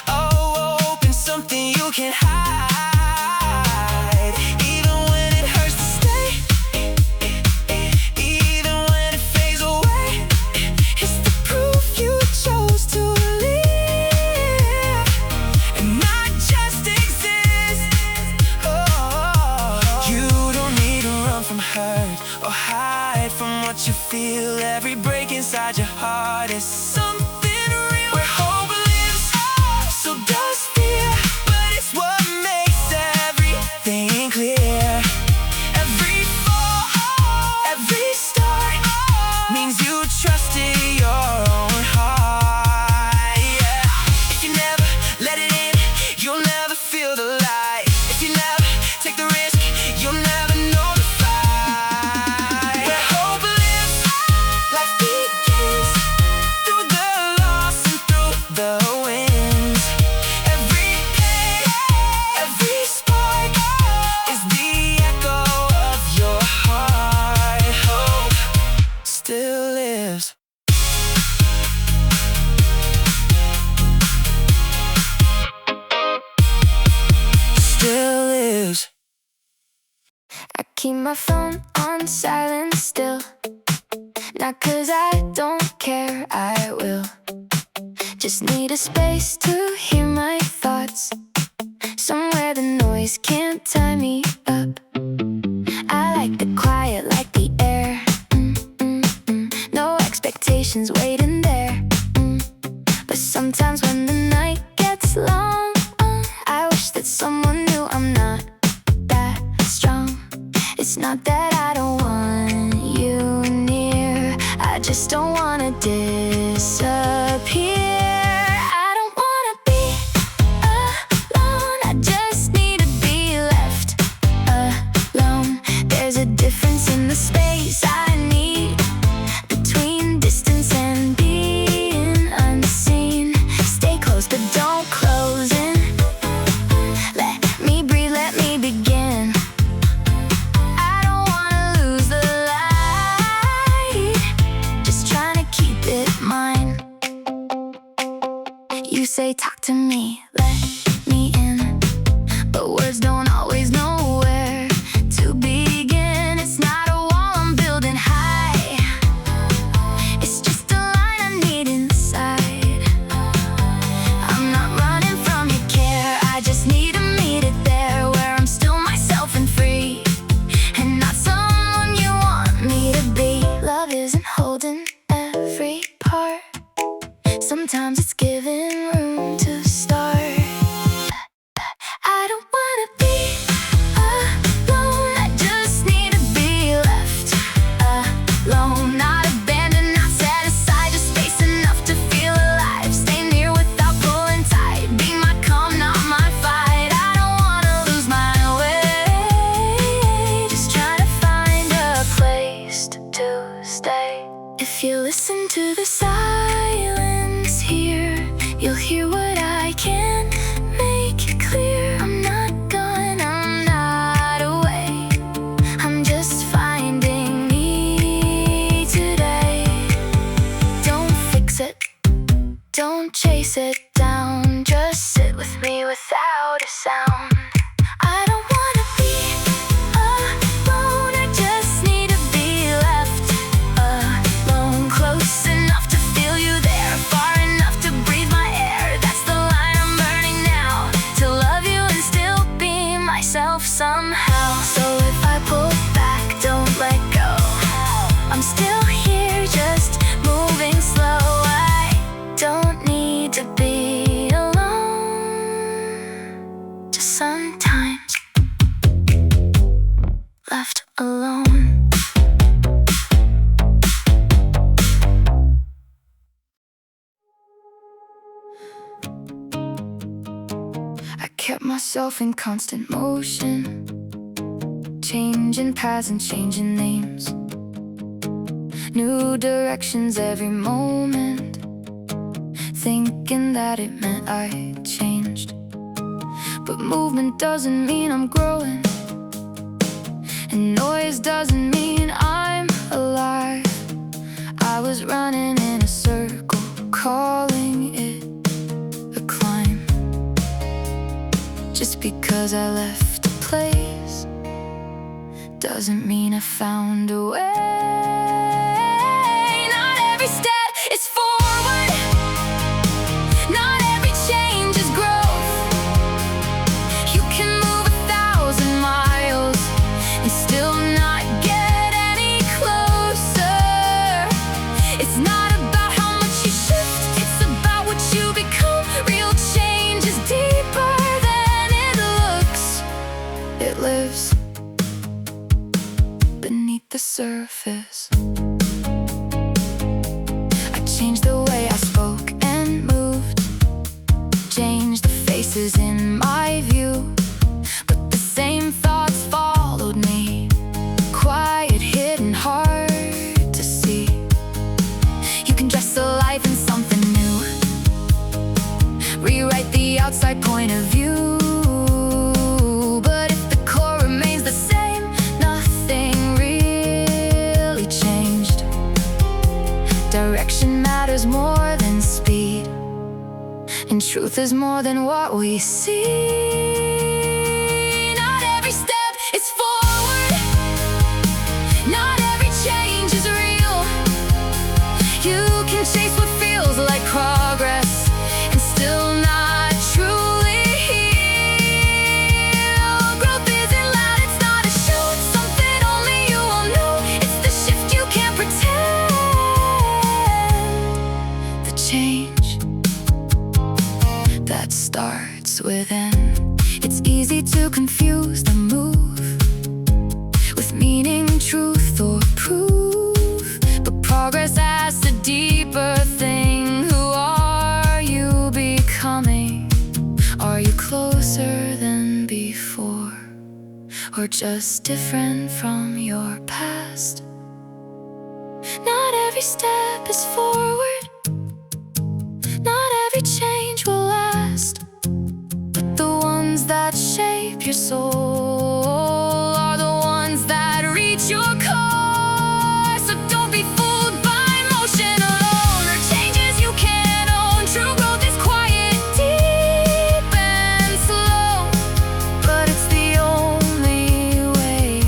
open something you can't hide. Even when it hurts to stay, even when it fades away, it's the proof you chose to live and not just exist. You don't need to run from hurt or hide from what you feel. Every break inside your heart is something real. Where hope lives, so does fear, but it's what makes everything clear. Every fall, every start means you trusted your own heart. Yeah. If you never let it in, you'll never feel the light. If you never take the risk, you'll never know the fight. Where hope lives, life begins through the loss and through the wins. Every pain, every spark is the echo of your heart. Hope still lives. Still lives. I keep my phone on silent still. Not 'cause I don't care, I will. Just need a space to hear my thoughts, somewhere the noise can't tie me up. I like the quiet, like the air. No expectations waiting there. But sometimes when the night gets long, I wish that someone knew I'm not that strong. It's not that I don't want you near, I just don't wanna disappear. I don't wanna be alone, I just need to be left alone. There's a difference in the space I need between distance and being unseen. Stay close but don't close in. Let me breathe, let me begin. I don't wanna lose the light, just trying to keep it mine. You say talk to me, let me in, but words don't always know where to begin. It's not a wall I'm building high, it's just a line I need inside. I'm not running from your care, I just need to meet it there, where I'm still myself and free, and not someone you want me to be. Love isn't holding every part, sometimes it's giving room to start. I don't wanna be alone, I just need to be left alone. Not abandoned, not set aside, just space enough to feel alive. Stay near without pulling tight, be my calm, not my fight. I don't wanna lose my way, just trying to find a place to stay. If you listen to the silence here, you'll hear what I can't make clear. I'm not gone, I'm not away, I'm just finding me today. Don't fix it, don't chase it down, just sit with me without a sound. I Get myself in constant motion, changing paths and changing names, new directions every moment, thinking that it meant I changed. But movement doesn't mean I'm growing, and noise doesn't mean I'm alive. I was running in a circle, calling it a climb. Just because I left a place doesn't mean I found a way. Not every step is forward, not every change is growth. You can move 1,000 miles and still not get any closer. It's not about how much you shift, it's about what you become. Real change is deeper than it looks. It lives beneath the surface. I changed the way I spoke and moved, changed the faces in my view, but the same thoughts followed me, quiet, hidden, hard to see. You can dress a life in something new, rewrite the outside point of view, but if the core remains the same, nothing really changed. Direction matters more than speed, and truth is more than what we see. Not every step is forward, not every change is real. You can chase what feels like progress and still not truly heal. Growth isn't loud, it's not a show, it's something only you will know. It's the shift you can't pretend. The change that starts within. It's easy to confuse the move with meaning, truth, or proof, but progress asks a deeper thing. Who are you becoming? Are you closer than before, or just different from your past? Not every step is forward, not every change will last, but the ones that shape your soul are the ones that reach your core. So don't be fooled by motion alone or changes you can't own. True growth is quiet, deep, and slow, but it's the only way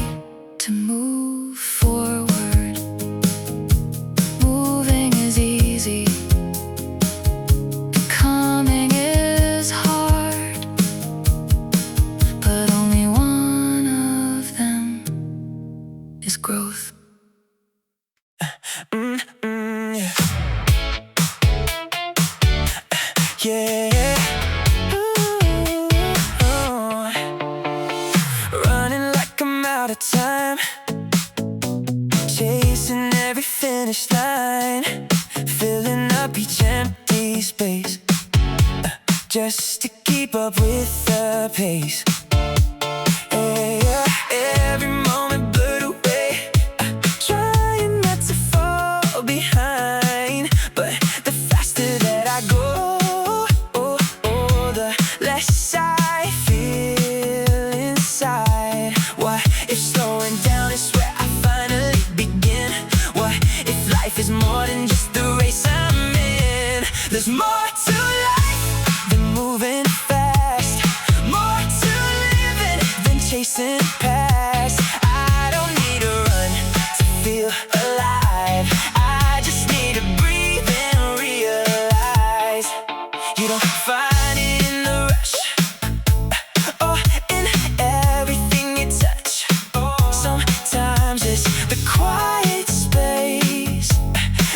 to move forward. Moving is easy, becoming is hard, but only one of them is growth. Yeah. Ooh. Running like I'm out of time, chasing every finish line, filling up each empty space, just to keep up with the pace. Yeah. Every moment blurred away, trying not to fall behind, but the faster that I go, the less I feel inside. What if slowing down is where I finally begin? What if life is more than just the race I'm in? There's more to life than moving fast, more to living than chasing past. I don't need to run to feel alive, I just need to breathe and realize you don't find it in the rush or in everything you touch. Sometimes it's the quiet space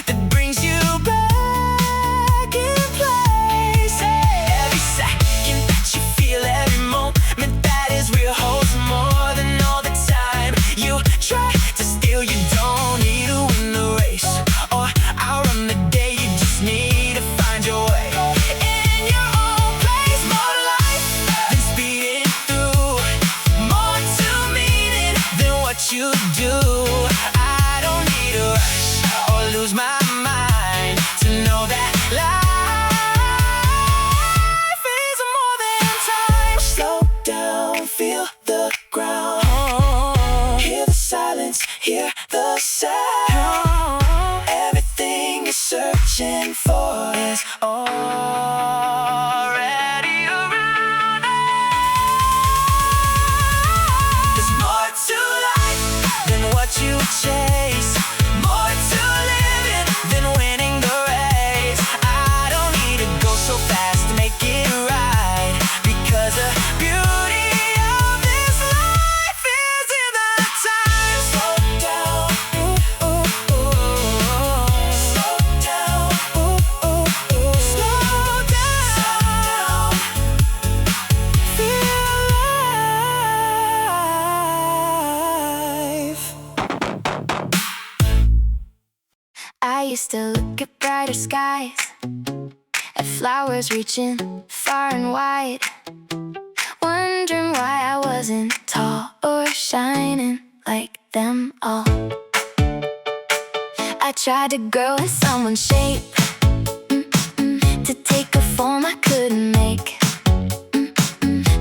that brings you back in place. Every second that you feel, every moment that is real holds more than all the time you try to steal. You don't need to win the race, is already around us. There's more to life than what you chase, more to living than winning the race. I don't need to go so fast to make it right, because the beauty of this life is in the time. Slow down, ooh, ooh, ooh. Slow down, ooh, ooh, ooh. Slow down, feel alive. I used to look at brighter skies, at flowers reaching far and wide, wondering why I wasn't tall or shining like them all. I tried to grow in someone's shape, to take a form I couldn't make,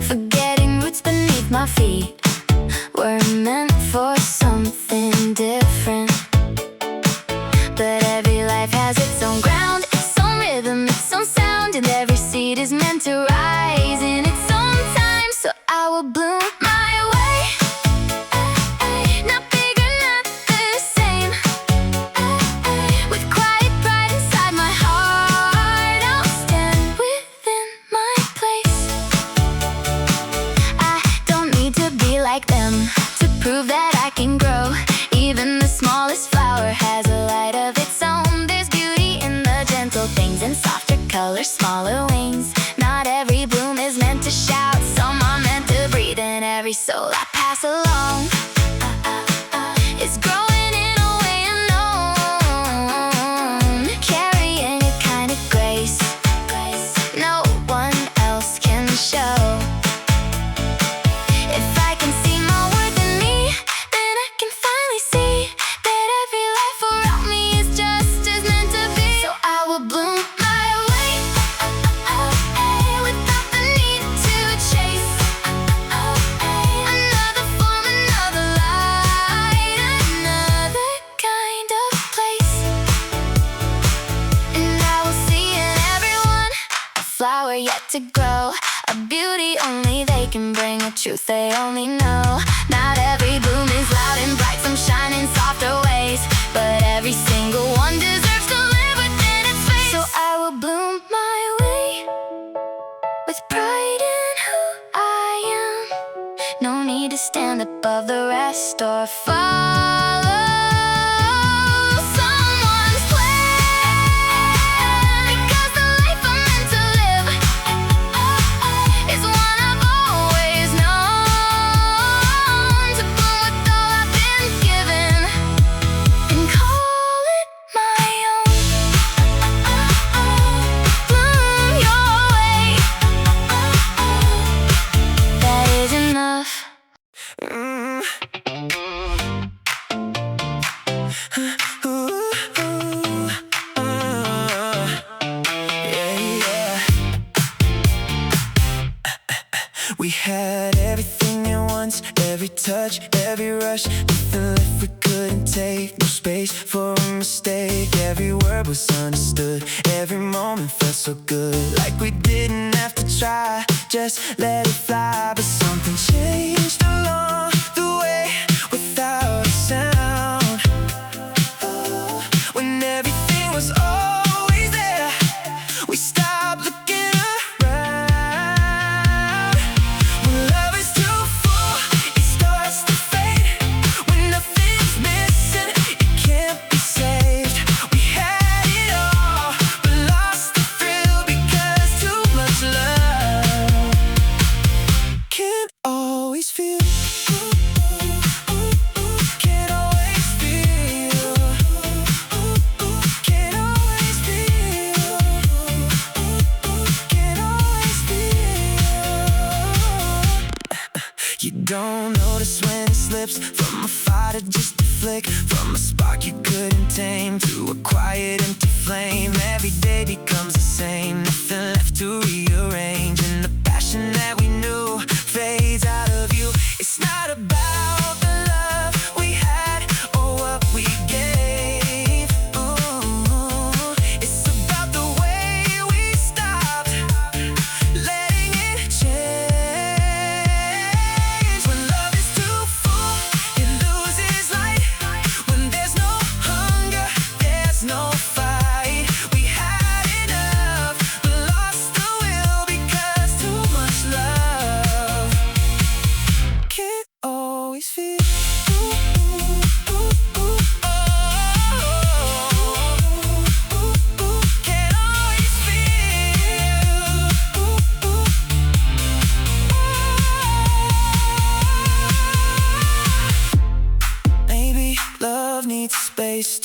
forgetting roots beneath my feet were meant for something different. But every life has its own ground, its own rhythm, its own sound, and every seed is meant to rise in its own time. So I will bloom my way, not bigger, not the same, with quiet pride inside my heart. I'll stand within my place. I don't need to be like them to prove that I can grow. Even the smallest flower has a light of its own. There's beauty in the gentle things and softer colors, smaller wings. Not every bloom is meant to shout, some are meant to breathe. And every soul I pass along is growing in a way unknown, carrying a kind of grace no one else can show. If I can see more worth in me, then I can finally see that every life around me is just as meant to be. So I will bloom my way, without the need to chase another form, another light, another kind of place. And I will see in everyone a flower yet to grow, a beauty only they can bring, a truth they only know. Not every bloom is loud and bright, some shine in softer ways, but every single one deserves to live within its face. So I will bloom my way, with pride in who I am. No need to stand above the rest or follow someone's plan, because the life I'm meant to live is one I've always known. To bloom with all I've been given and call it my own. Bloom your way, that is enough. Mm. Ooh, ooh, yeah, yeah. We had everything at once, every touch, every rush. Nothing left we couldn't take, no space for a mistake. Every word was understood, every moment felt so good, like we didn't have to try, just let it fly. But something changed along the way, without a sound. When everything was always there, we stopped looking around. When love is too full, it starts to fade. When nothing's missing, it can't be saved. We had it all, but lost the thrill, because too much love can't always feel. Can't always feel. Can't always feel. Can't always feel. You don't notice when it slips from a fire to just a flick, from a spark you couldn't tame to a quiet empty flame. Every day becomes the same, nothing left to rearrange, and the passion that we knew fades out of you. It's not about the love we had or what we gave. Ooh, it's about the way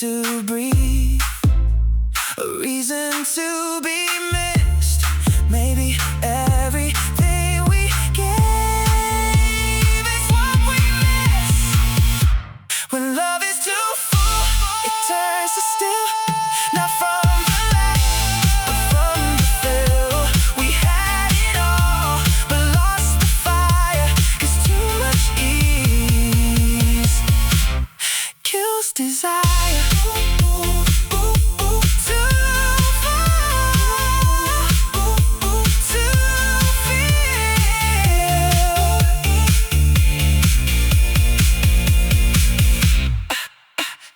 to breathe, a reason to be missed. Maybe everything we gave is what we miss. When love is too full, it turns to still, not from the lack, but from the fill. We had it all, but lost the fire, 'cause too much ease kills desire. Too far,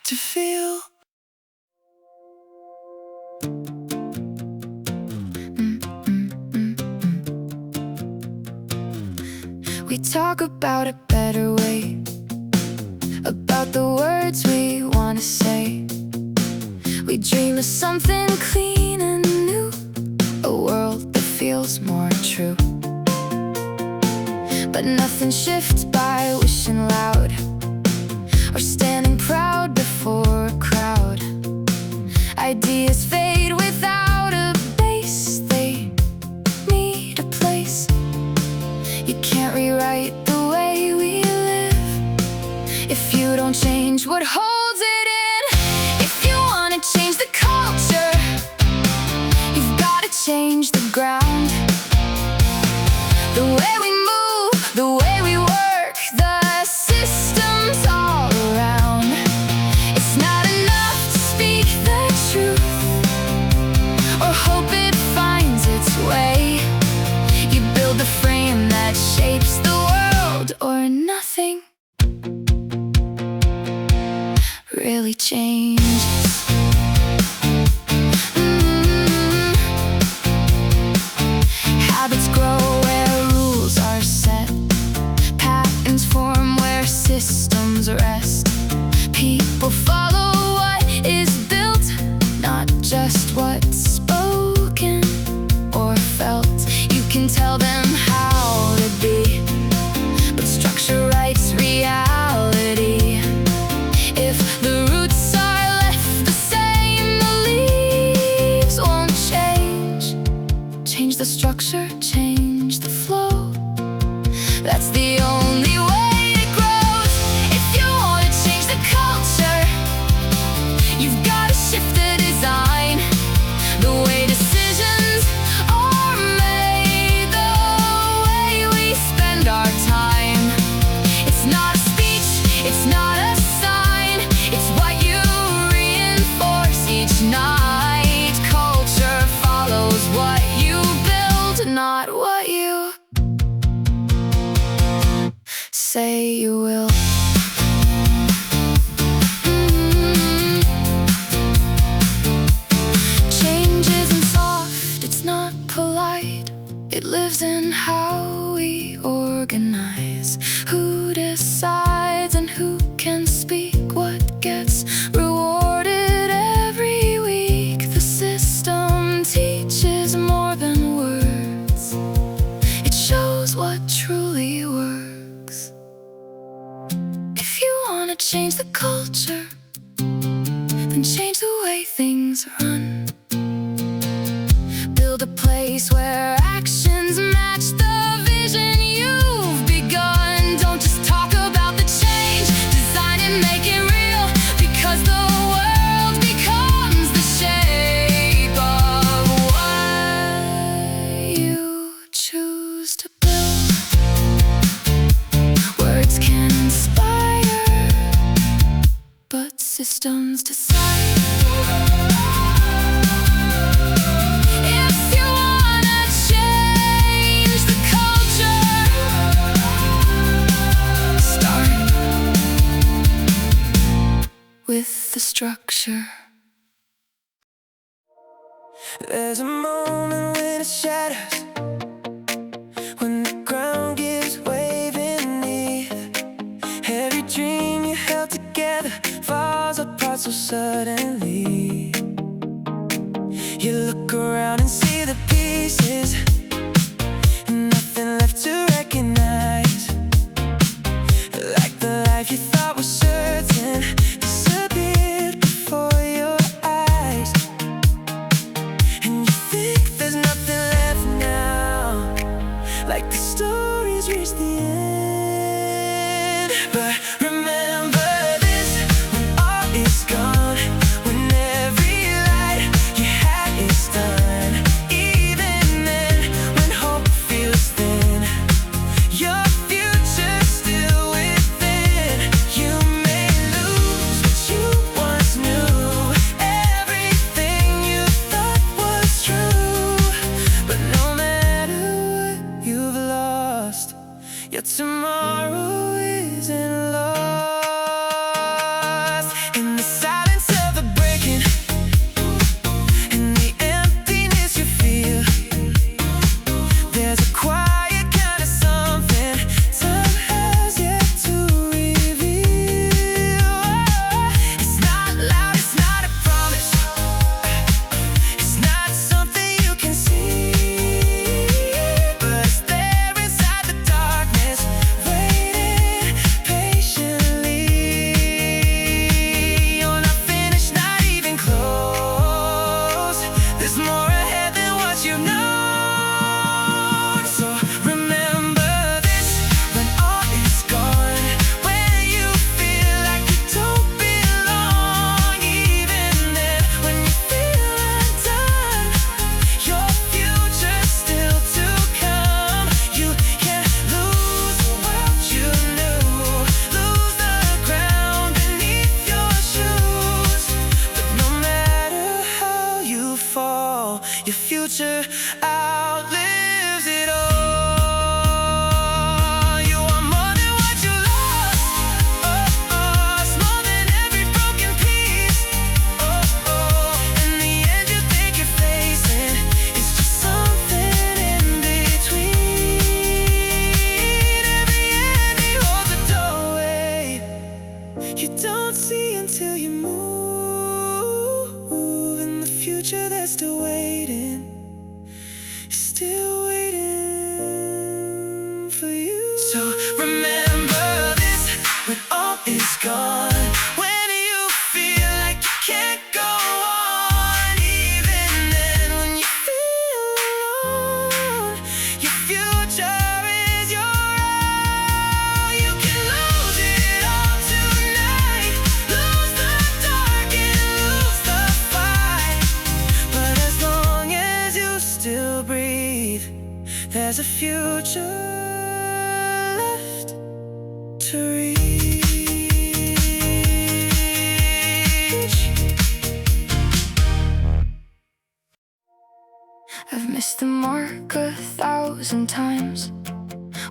to feel. We talk about a better way, about the words we wanna say. We dream of something clean and new, a world that feels more true. But nothing shifts by wishing loud, or standing proud before a crowd. Ideas fade without a base, they need a place. You can't rewrite the way we live if you don't change what holds it in. If you wanna change the culture, you've gotta change the ground. The way we move, the way we work, the systems all around. It's not enough to speak the truth or hope it finds its way. You build the frame that shapes the world, or nothing really changes. Habits grow where rules are set, patterns form where systems rest. People follow what is built, not just what's spoken or felt. You can tell them how to be, but structure writes reality. If the roots are left the same, the leaves won't change. Change the structure, change the flow. That's the only way it grows. If you wanna change the culture, you've gotta shift the design, the way decisions are made, the way we spend our time. It's not a speech, it's not a sign, it's what you reinforce each night. Culture follows what you build, not what you say you will. Change isn't soft, it's not polite. It lives in how we organize, who decides and who can speak, what gets rewarded every week. The system teaches more than words, it shows what truly works. If you wanna change the culture, then change the way things run. Build a place where actions match the vision you've begun. Don't just talk about the change, design and make it real, because the world becomes the shape of what you choose to build. Words can inspire, but systems decide. If you wanna change the culture, start with the structure. There's a moment when it shatters, when the ground gives way beneath. Every dream you held together falls apart so suddenly. You look around and see the pieces, nothing left to recognize. Like the life you thought was certain disappeared before Your future outlives it all. You are more than what you lost. It's more than every broken piece. In the end you think you're facing, it's just something in between. Every end you hold the doorway. You don't see until you move. In the future that's still waiting, still waiting for you. So remember this when all is gone, when you feel like you can't go on. Even then when you feel alone, your future is your all. You can lose it all tonight, lose the dark and lose the fight, but as long as you still breathe, there's a future left to reach. I've missed the mark 1,000 times,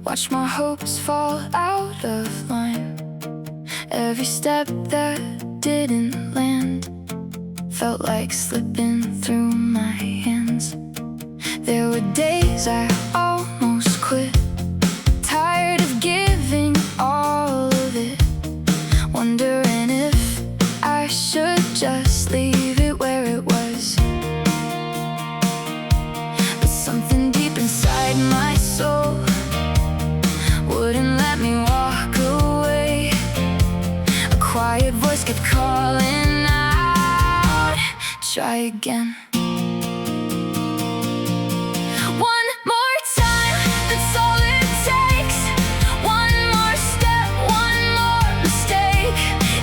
watched my hopes fall out of line. Every step that didn't land felt like slipping through my hands. There were days I almost quit, tired of giving all of it, wondering if I should just leave it where it was. But something deep inside my soul wouldn't let me walk away. A quiet voice kept calling out, try again. One more time, that's all it takes. One more step, one more mistake.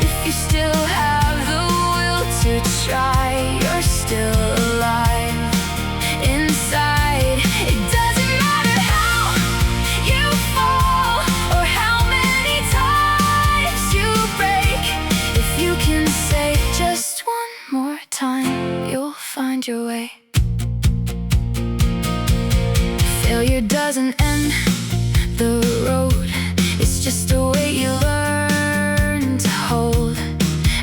If you still have the will to try, you're still alive inside. It doesn't matter how you fall or how many times you break. If you can say just one more time, you'll find your way. Failure doesn't end the road, it's just a way you learn to hold.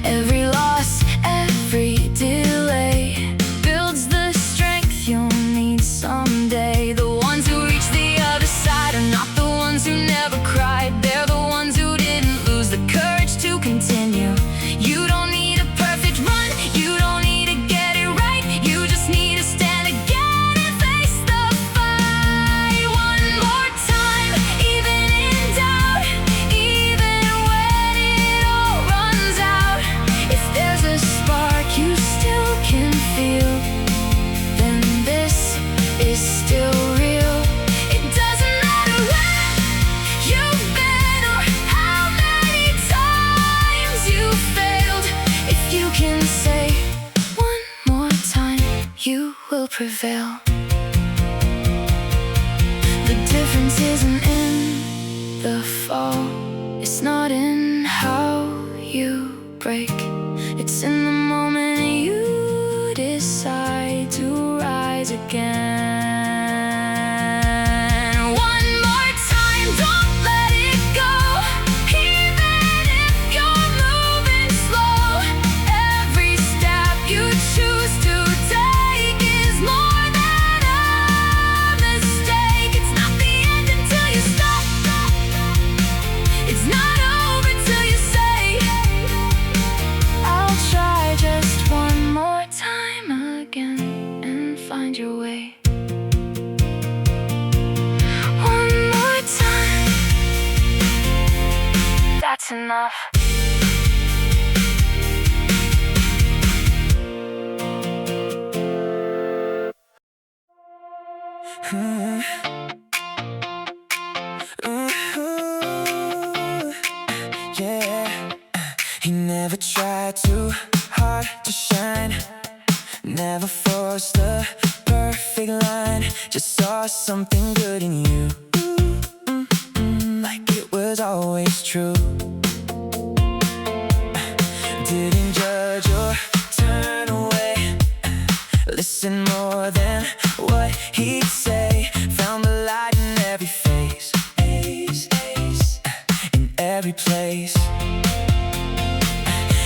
Every loss, every delay builds the strength you'll need someday. The ones who reach the other side are not the ones who never cried. They're the ones who didn't lose the courage to continue. You don't need a perfect run, you don't need to get it right. You just need to stand again and face the fight. One more time, even in doubt, even when it all runs out. If there's a spark you still can feel, then this is still real. It doesn't matter where you've been or how many times you failed. If you can say one more time, you will prevail. The difference isn't in the fall, it's not in how you break, it's in the moment you decide to rise again. One more time, don't let it go. Even if you're moving slow, every step you choose to take is more than a mistake. It's not the end until you stop. It's not over till you say, I'll try just one more time again and find your way. One more time, that's enough. Yeah, he never tried too hard to shine, never forced a perfect line, just saw something good in you, like it was always true. Didn't judge or turn away, Listen more than what he'd say. Found the light in every face, in every place.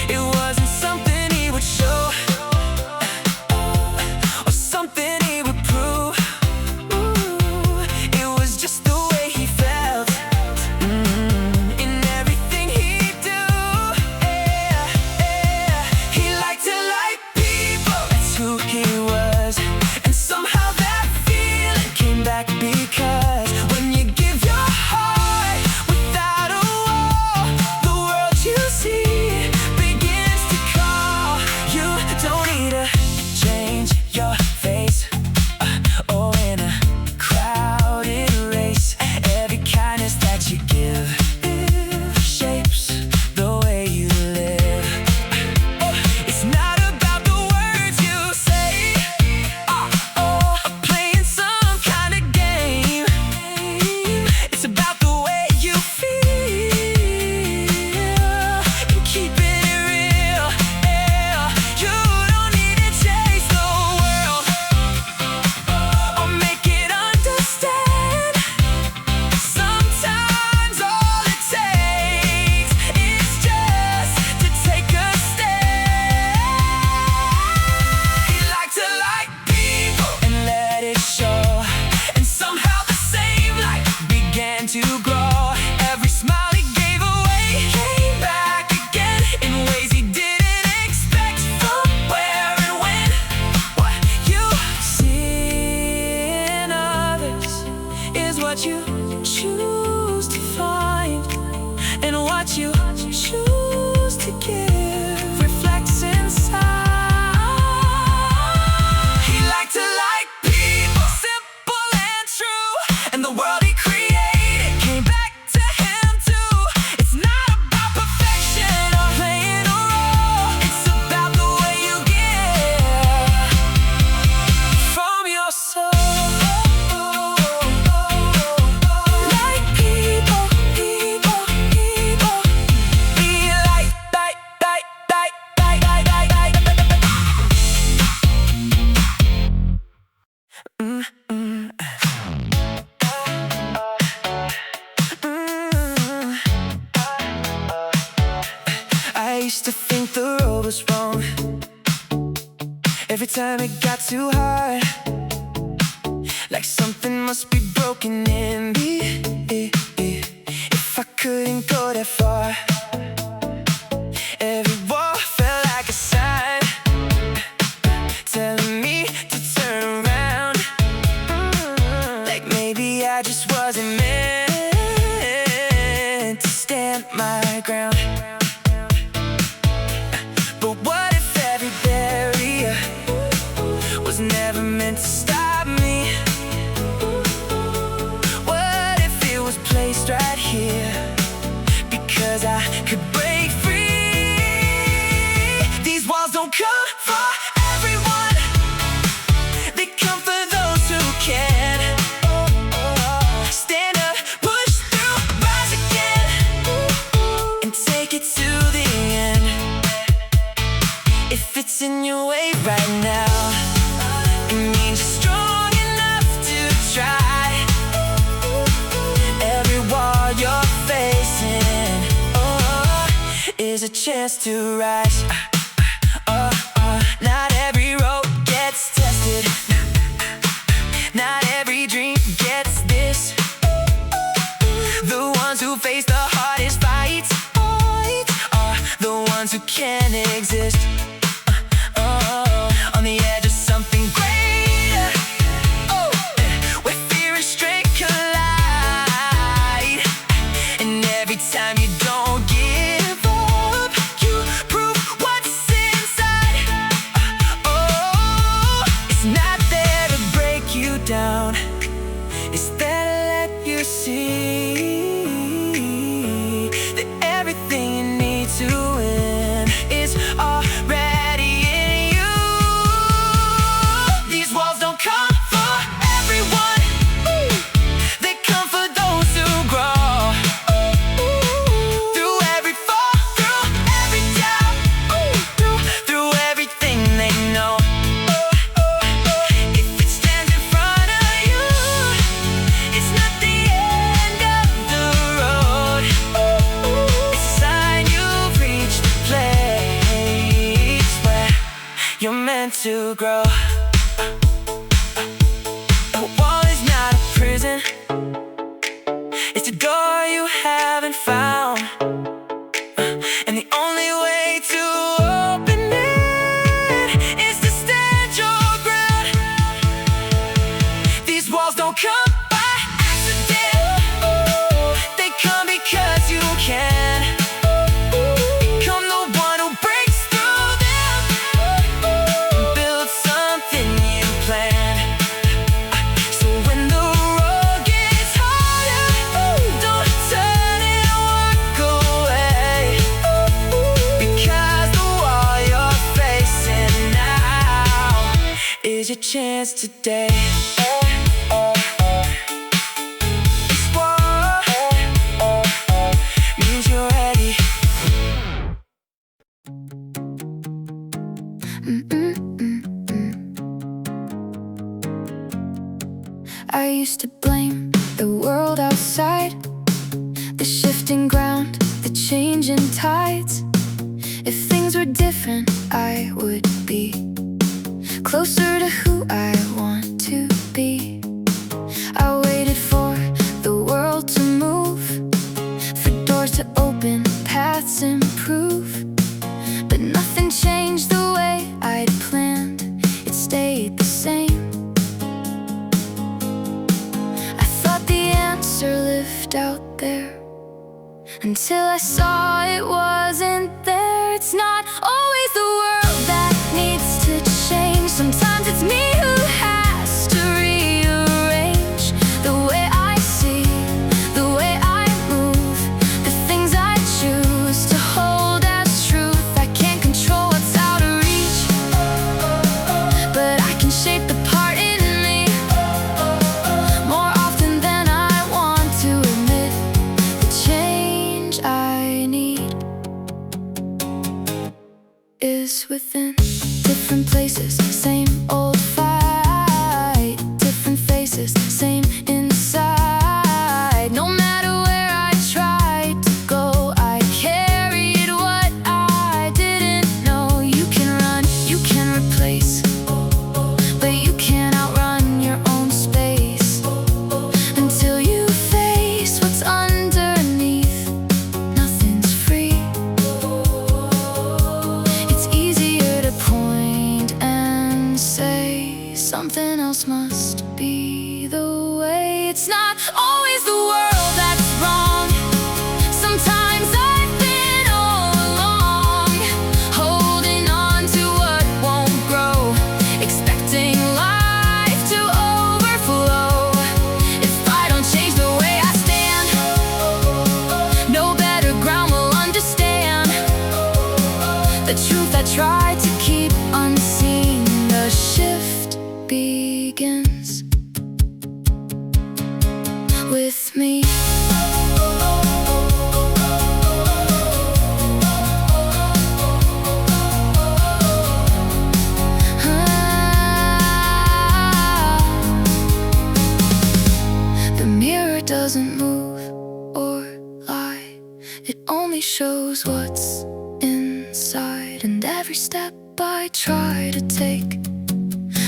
It wasn't something he would show, or something he would prove. It was just the way he felt, in everything he'd do. He liked to like people, that's who he was. And somehow that feeling came back, because when you give your heart without a wall, the world you see begins to call. You don't need to change your face, or in a crowded race. Every kindness that you give shapes the way you live. It's not about the words you say, or playing some kind of game. It's about the way you feel and keeping it real. You don't need to chase the world or make it understand. Sometimes all it takes is just to take a stand. He liked to like people and let it show, and somehow the same light began to grow. Every smile he gave away came back again in ways he didn't expect. From where and when, what you see in others is what you choose to find, and what you choose to give reflects inside. He liked to like people, simple and true, and the world he created came back to him too. It's not about perfection or playing a role, it's about the way you give from your soul. Like people, people, people. Be like. I used to think the road was wrong every time it got too hard, like something must be broken in me if I couldn't go that far. Every wall felt like a sign telling me to turn around, like maybe I just wasn't meant to stand my ground. But what if every barrier was never meant to stop me? What if it was placed right here because I could break free? These walls don't come for everyone, they come for those who can. Stand up, push through, rise again, and take it to the end. If it's in your way right now, it means you're strong enough to try. Every wall you're facing, is a chance to rise. Not every road gets tested, not every dream gets this. The ones who face the hardest fights are the ones who can exist on the edge of something greater, where fear and strength collide. And every time you don't give up, you prove what's you're meant to grow. A wall is not a prison, it's a door you haven't found. And the only way to open it is to stand your ground. These walls don't come by accident, they come because you can. Become the one who breaks through them and build something you planned. So when the road gets harder, don't turn and walk away, because the wall you're facing now is your chance today. This wall means you're ready. I used to blame the world outside, the shifting ground, the changing tides. If things were different, I would be closer to who I want to be. I waited for the world to move, for doors to open, paths improve. But nothing changed the way I'd planned, it stayed the same. I thought the answer lived out there, until I saw it wasn't there. It's not always the world that needs to change, sometimes it's me who has to rearrange the way I see, the way I move, the things I choose to hold as truth. I can't control what's out of reach, but I can shape the part in me more often than I want to admit. The change I need is within. Different places, same old fight. Different faces, same inside. No matter where I tried to go, I carried what I didn't know. You can run, you can replace, but you can't outrun your own space. Until you face what's underneath, nothing's free. It's easier to point and say something else must be the way. It's not always the world that's wrong, sometimes I've been all along, holding on to what won't grow, expecting life to overflow. If I don't change the way I stand, no better ground will understand the truth I tried to keep unseen. The shift begins with me. The mirror doesn't move or lie, it only shows what's inside. And every step I try to take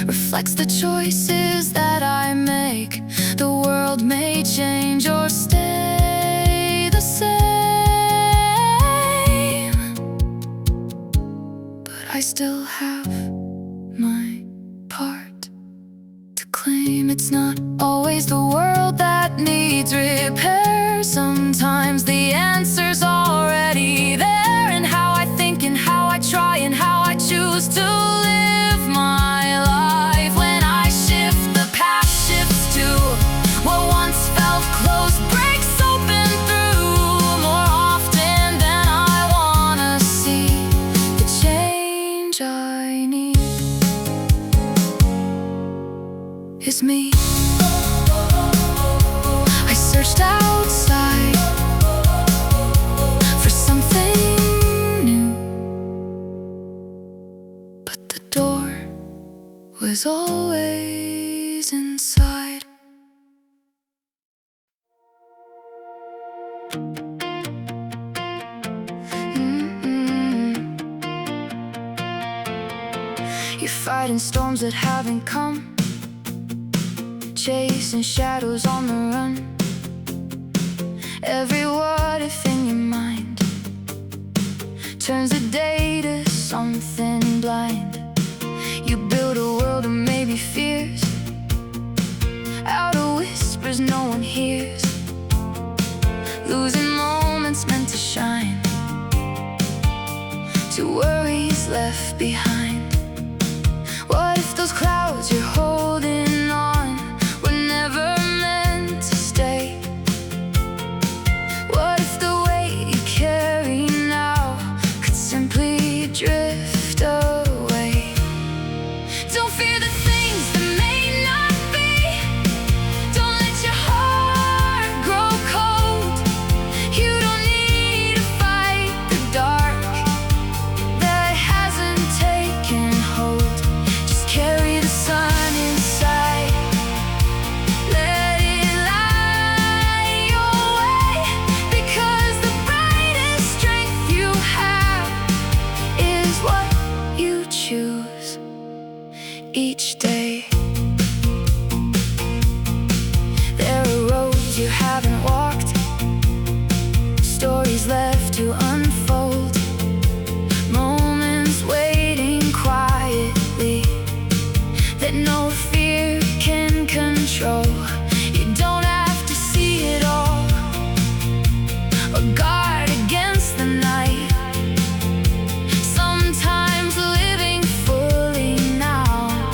reflects the choices that I make. The world may change or stay the same, but I still have my part to claim. It's not always the world that needs repair, sometimes the answer's already there. And how I think and how I try and how I choose to live my life. When I shift, the path shifts too. What once felt close breaks open through more often than I wanna see. The change I need is me. I searched outside for something new, but the door was always inside. You're fighting storms that haven't come, chasing shadows on the run. Every what if in your mind turns the day to something blind. You build a world of maybe fears, out of whispers no one hears, losing moments meant to shine, to worries left behind. What if those clouds you're holding on were never meant to stay? What if the weight you carry now could simply drift away? Don't fear the things that may not be. Don't let your heart grow cold. You don't need to fight the dark that hasn't taken hold. Just carry the sun inside. Let it light your way, because the brightest strength you have is what you choose each day. There are roads you haven't walked, stories left to unfold, moments waiting quietly that no fear can control. You don't have to see it all or guard against the night. Sometimes living fully now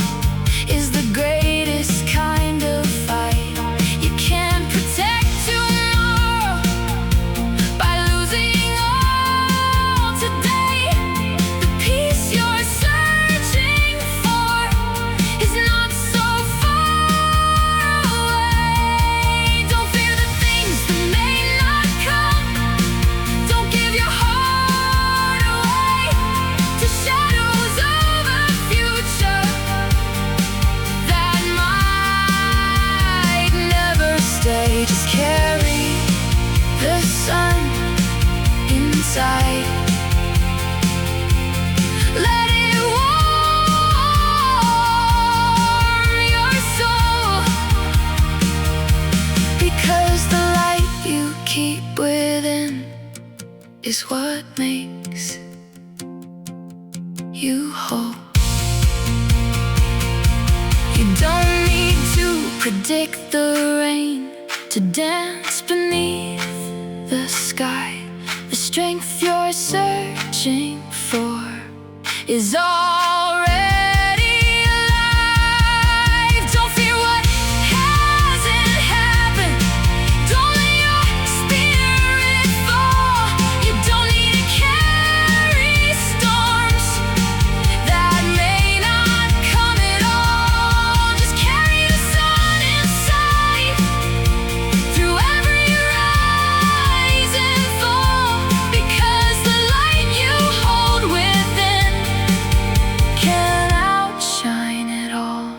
is the greatest kind of fight. You can't protect tomorrow by losing all today. The peace you're searching for is not so far away. Don't fear the things that may not come. Don't give your heart away to shadows of a future that might never stay. Just carry the sun inside. Let it warm your soul, because the light you keep within is what makes you whole. You don't need to predict the rain to dance beneath the sky. The strength you're searching for is already alive. Don't fear what hasn't happened. Don't let your spirit fall. You don't need to carry storms that may not come at all. Just carry the sun inside through every rise and fall, because the light you hold within can outshine it all.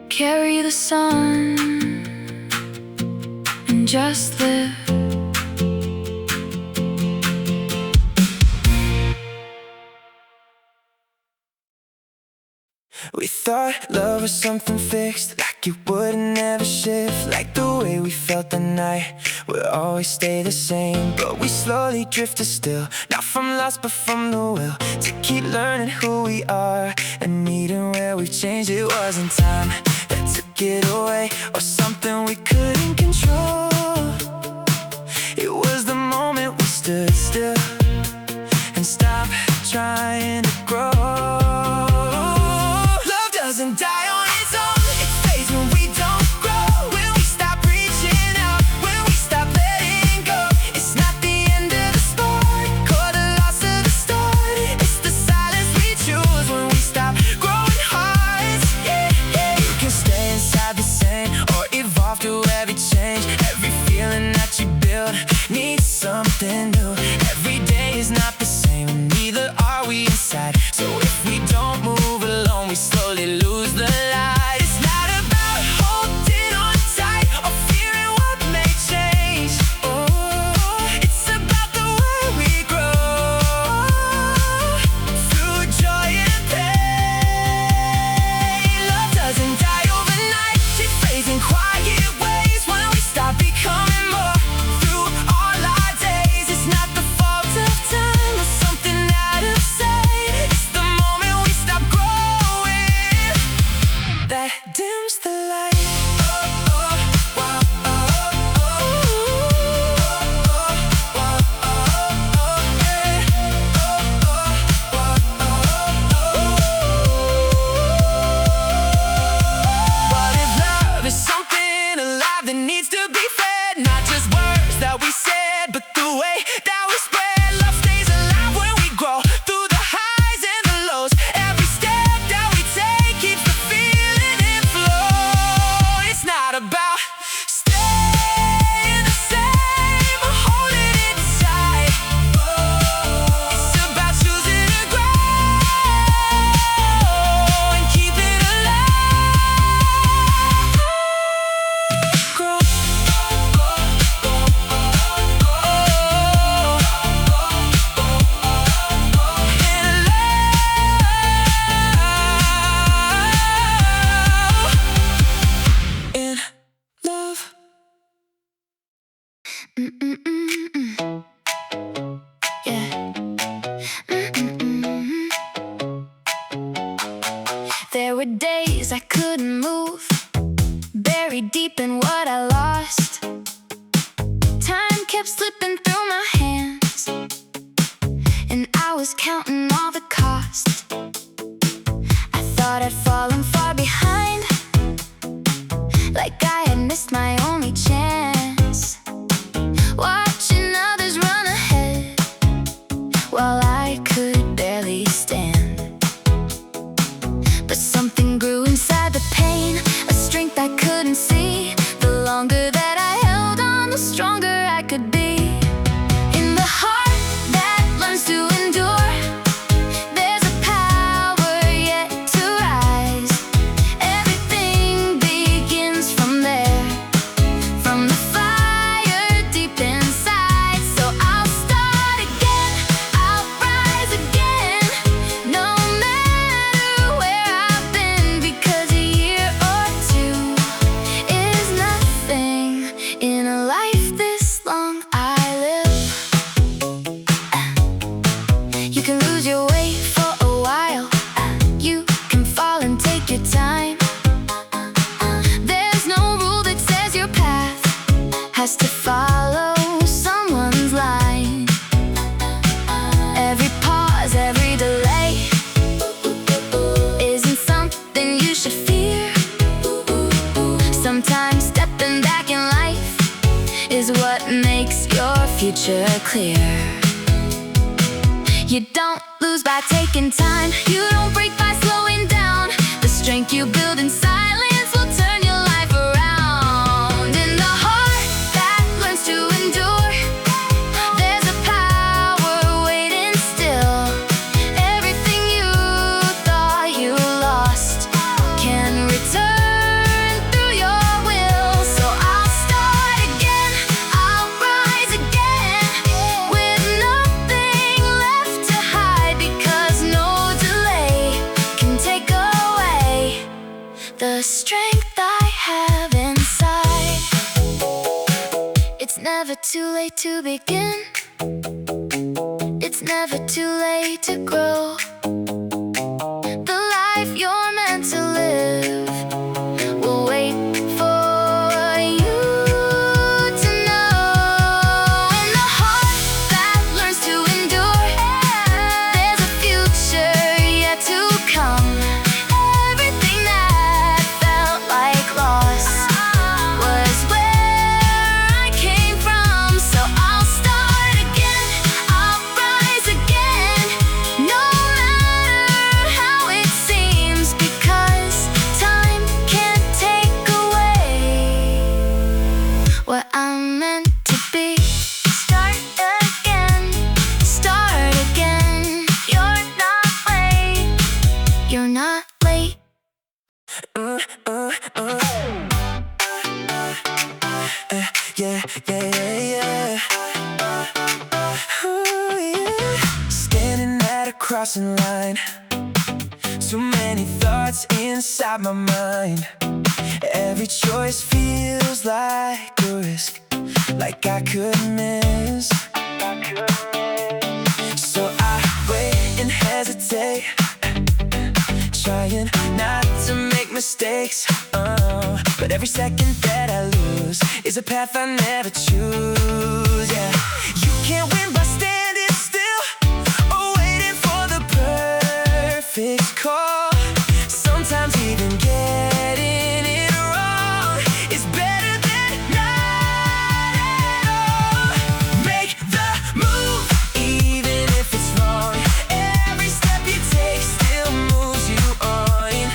Carry the sun and just live. We thought love was something fixed, like it would never shift, like the way we felt the night would always stay the same. But we slowly drifted still, not from loss but from the will to keep learning who we are and meeting where we've changed. It wasn't time that took it away or something we couldn't control. It was the moment we stood still and stopped trying to grow. Doesn't die on its own, it fades when we don't grow. When we stop reaching out, when we stop letting go. It's not the end of the sport, or the loss of the start. It's the silence we choose when we stop growing hearts. Yeah, yeah. You can stay inside the same or evolve through every change. Every feeling that you build needs something new. Every day is not the same, and neither are we inside. So if we don't move along, we slowly lose the light. It's not about holding on tight or fearing what may change. Oh, it's about the way we grow through joy and pain. There were days I couldn't move, buried deep in what I lost. Time kept slipping through my hands, and I was counting all the cost. I thought I'd fallen far behind, like I had missed my only chance. Watching others run ahead while I could barely stand. But something grew inside the pain, a strength I couldn't see. The longer that I held on, the stronger I could be. In the heart that learns to endure, there's a power yet to rise. Everything begins from there, from the fire deep inside. So I'll start again, I'll rise again, no matter where I've been, because a year or two is nothing in a life this long I live. You can lose your way for a while, you can fall and take your time. There's no rule that says your path has to follow someone's line. Every pause, every delay isn't something you should fear. Sometimes stepping back in life is what makes your future clear. You don't lose by taking time, you don't break by slowing down. The strength you build in silence will turn your life around. In the heart that learns to endure, there's a power waiting still. Everything you thought you lost can return through your will. So I'll start again, I'll rise again, with nothing left to hide, because no delay can take away the strength I have inside. It's never too late to begin, it's never too late to grow. The life you're meant to live will wait for you to know. In the heart that learns to endure, there's a future yet to come. Everything that felt like loss was where I came from. So I'll start again, I'll rise again, no matter how it seems, because time can't take away what I'm meant to be. Start again, you're not late, you're not late. Yeah, yeah, yeah, yeah. Ooh, yeah. Standing at a crossing line, too many thoughts inside my mind. Every choice feels like a risk, like I could miss. So I wait and hesitate, trying not to make mistakes. But every second that I lose is a path I never choose. Yeah, you can't win by standing still or waiting for the perfect call. Sometimes even getting it wrong is better than not at all. Make the move even if it's wrong. Every step you take still moves you on.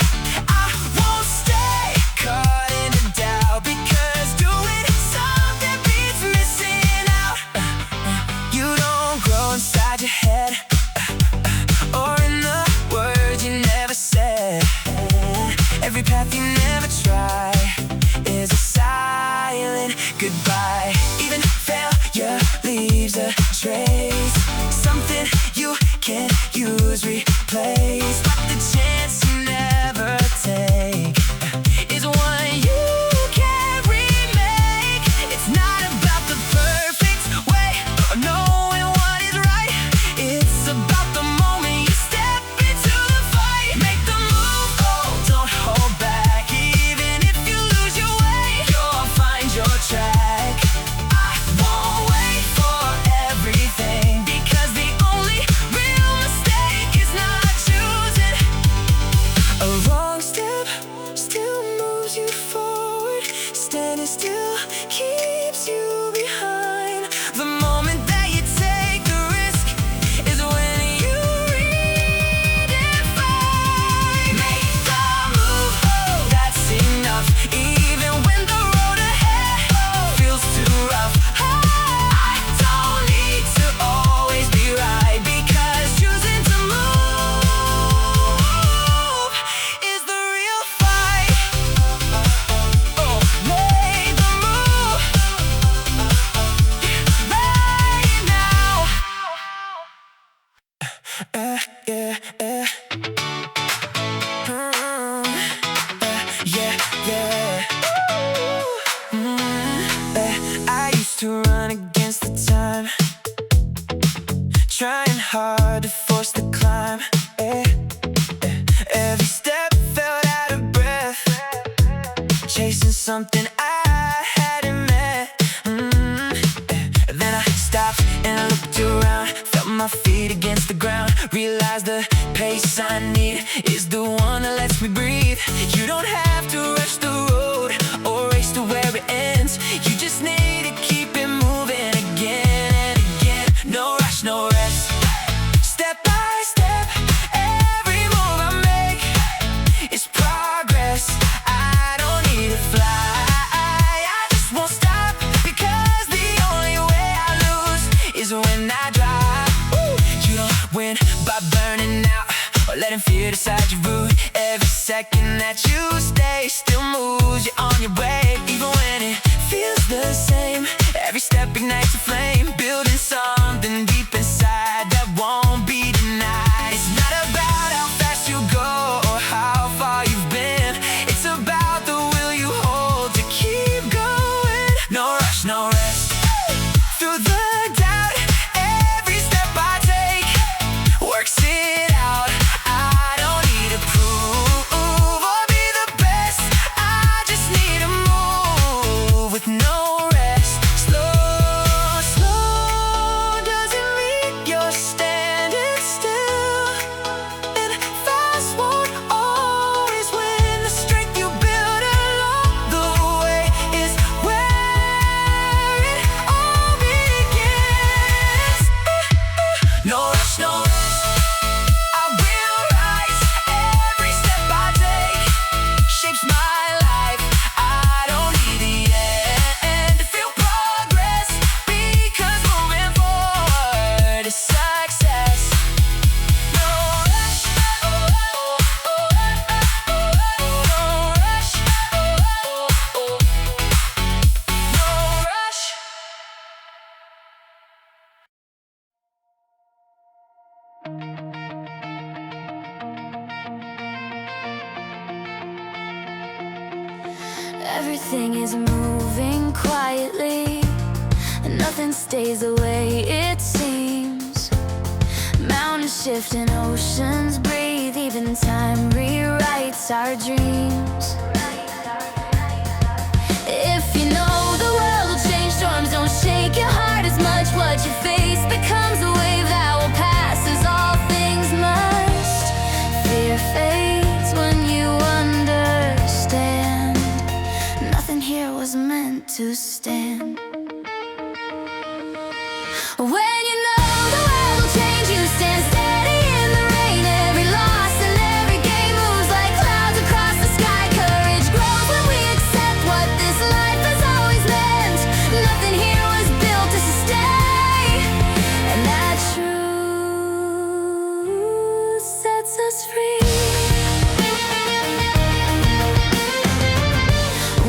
I won't stay caught in the doubt, because doing something beats missing out. You don't grow inside your head, or in the words you never said. Every path you never try is a silent goodbye. Even failure leaves a trace, something you can't use, replace. But the chance you never take is one you can't remake. It's not about the perfect way or knowing what is right, it's about the moment you step into the fight. Make the move, oh, something I hadn't met. Then I stopped and I looked around, felt my feet against the ground, realized the pace I need is the one that lets me breathe. You don't have to rush the road or race to where it ends. You just need to keep it moving again and again. No rush, no rest. Step by step, every move I make is progress. I don't need to fly, I just won't stop, because the only way I lose is when I drop. You don't win by burning out or letting fear decide your route. Every second that you stay still moves you on your way. Even when it feels the same, every step ignites a flame, building something deep inside that won't be denied. It's not about how fast you go or how far you've been, it's about the will you hold to keep going. No rush, no rest. Through the doubt, every step I take works it out. I don't need to prove or be the best, I just need to move with no rest. Slow, slow doesn't mean you're standing still, and fast won't always win. The strength you build along the way is where it all begins. No rush, no rush, I will rise. Every step I take shapes my life. I don't need the end to feel progress, because moving forward is success. No rush, no rush, no rush. Everything is moving quietly, and nothing stays the way it seems. Mountains shift and oceans breathe, even time rewrites our dreams. If you know the world will change, storms don't shake your heart as much. What you face becomes a wave that will pass, as all things must. Fear fades when you understand, nothing here was meant to stand. When you know the world will change, you stand steady in the rain. Every loss and every gain moves like clouds across the sky. Courage grows when we accept what this life has always meant. Nothing here was built to stay, and that truth sets us free.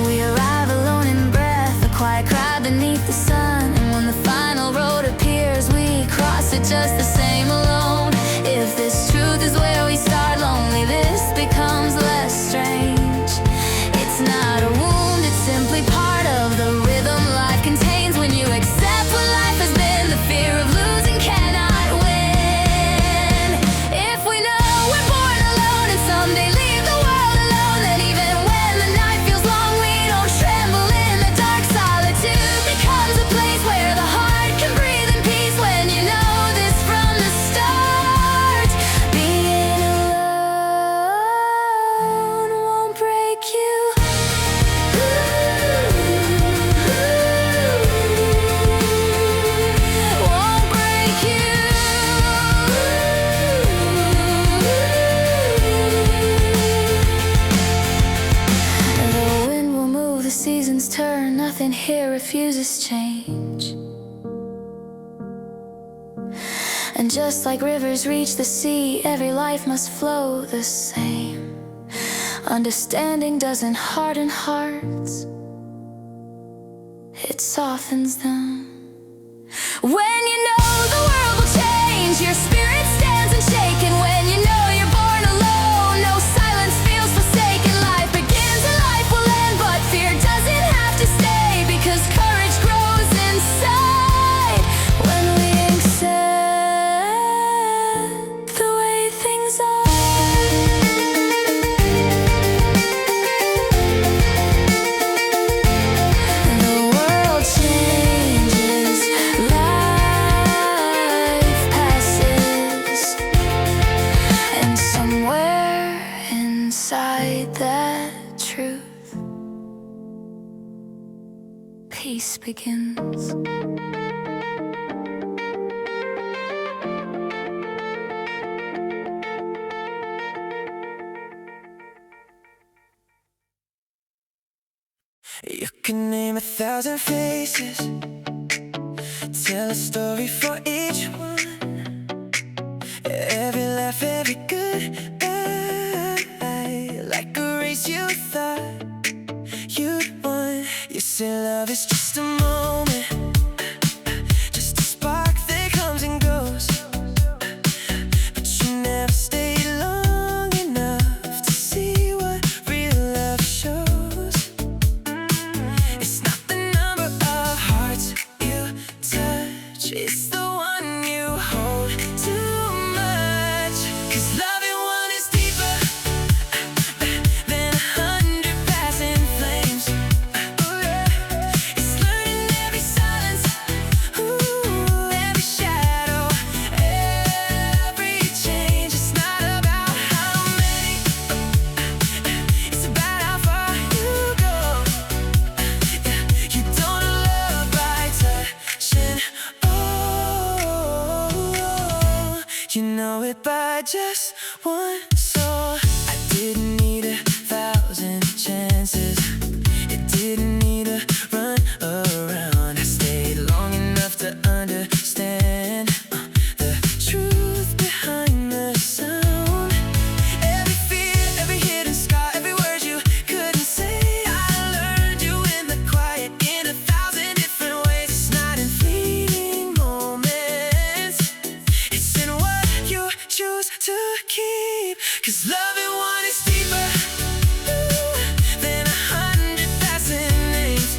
We arrive alone in breath, a quiet cry beneath the sun. And when the final road appears, we cross it just the same alone. If this truth is where we start, loneliness becomes less strange. It's not a wound, it's simply part of the rhythm life contains. When you accept what life has been, the fear of losing cannot win. If we know we're born alone and someday leave the world alone, then even when the night feels long, we don't tremble in the dark. Solitude becomes a place where the heart can breathe in peace. When you know this from the start, being alone won't break you. Won't break you. The wind will move, the seasons turn, nothing here refuses change. And just like rivers reach the sea, every life must flow the same. Understanding doesn't harden hearts, it softens them. When you know the world will change, your spirit stands unshaken. When you know you're born alone, no silence feels forsaken. Life begins and life will end, but fear doesn't have to stay, because courage grows inside when we accept the way things are. inside that truth, peace begins. You can name 1,000 faces, tell a story for each one. Every laugh, every goodbye, like a race you thought you'd won. You say love is just a moment, just a spark that comes and goes, but you never stay long enough to see what real love shows. It's not the number of hearts you touch, it's the one you hold too much. 'Cause loving one is deeper than 100 passing flames. Ooh, yeah. It's learning every silence, ooh, every shadow, every change. It's not about how many, it's about how far you go. You don't love by touching, oh, you know it by just one song. I didn't need 1,000 chances, it didn't need a run around. I stayed long enough to understand the truth behind the sound. Every fear, every hidden scar, every word you couldn't say, I learned you in the quiet in 1,000 different ways. It's not in fleeting moments, it's in what you choose to keep. 'Cause loving one is deeper than 100 passing names.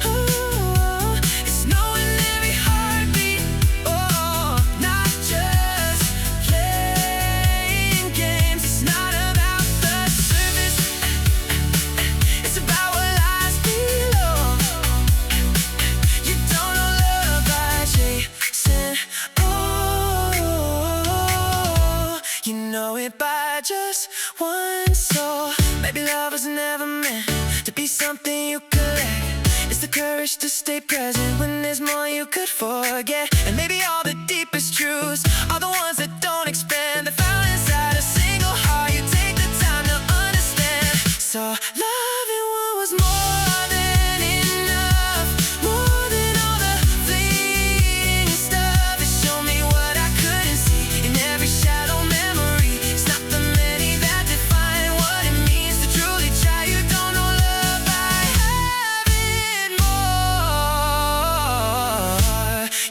Oh, it's knowing every heartbeat, oh, not just playing games. It's not about the surface, it's about what lies below. You don't know love by chasing, oh, you know it by just one soul. Maybe love was never meant to be something you collect. It's the courage to stay present when there's more you could forget. And maybe all the deepest truths are the ones that don't expand. They're found inside a single heart. You take the time to understand. So loving one was more than enough, more than all the fleeting stuff. It showed me what I couldn't see in every shadow memory. It's not the many that define what it means to truly try. You don't know love by having more,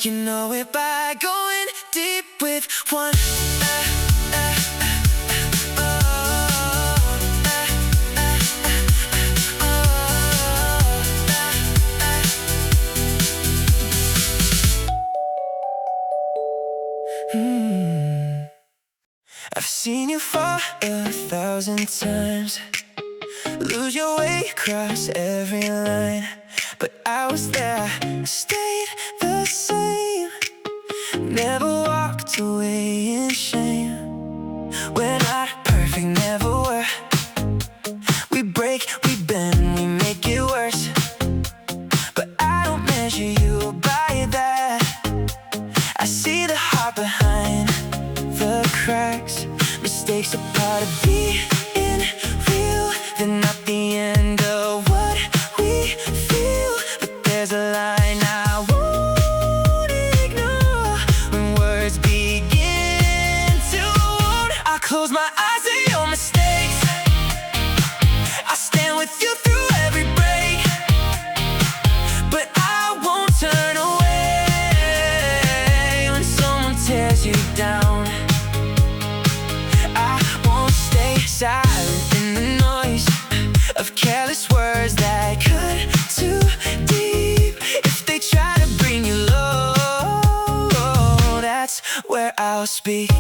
you know it by going deep with one. I've seen you fall 1,000 times, lose your way, cross every line, but I was there, I stayed the same, never walked away in shame. We're not perfect, never were. We break, we bend, we make it worse, but I don't measure you by that. I see the heart behind the cracks. Mistakes are part of being real, they're not the end of what we feel. But there's a line I won't ignore when words begin to wound. I close my eyes to your mistakes, I stand with you through every break, but I won't turn away when someone tears you down. I won't stay silent in the noise of careless words that cut too deep. If they try to bring you low, that's where I'll speak.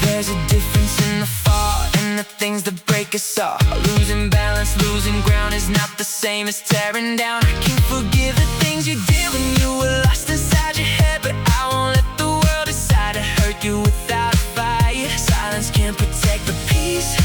There's a difference in the fall and the things that break us all. Losing balance, losing ground is not the same as tearing down. I can forgive the things you did when you were lost inside your head, but I won't let the world decide to hurt you without a fight. Silence can't protect the peace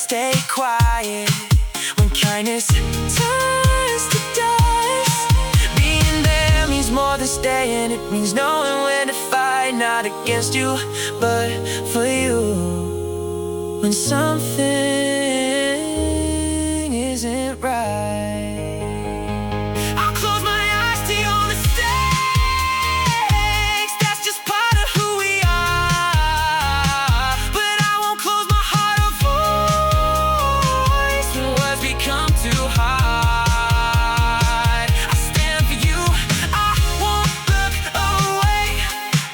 stay quiet when kindness turns to dust. Being there means more than staying. It means knowing when to fight, not against you, but for you. When something isn't right, I'll close my eyes to your mistakes. That's just part of who we are. But I won't close my heart or voice when words become too hard. I stand for you, I won't look away.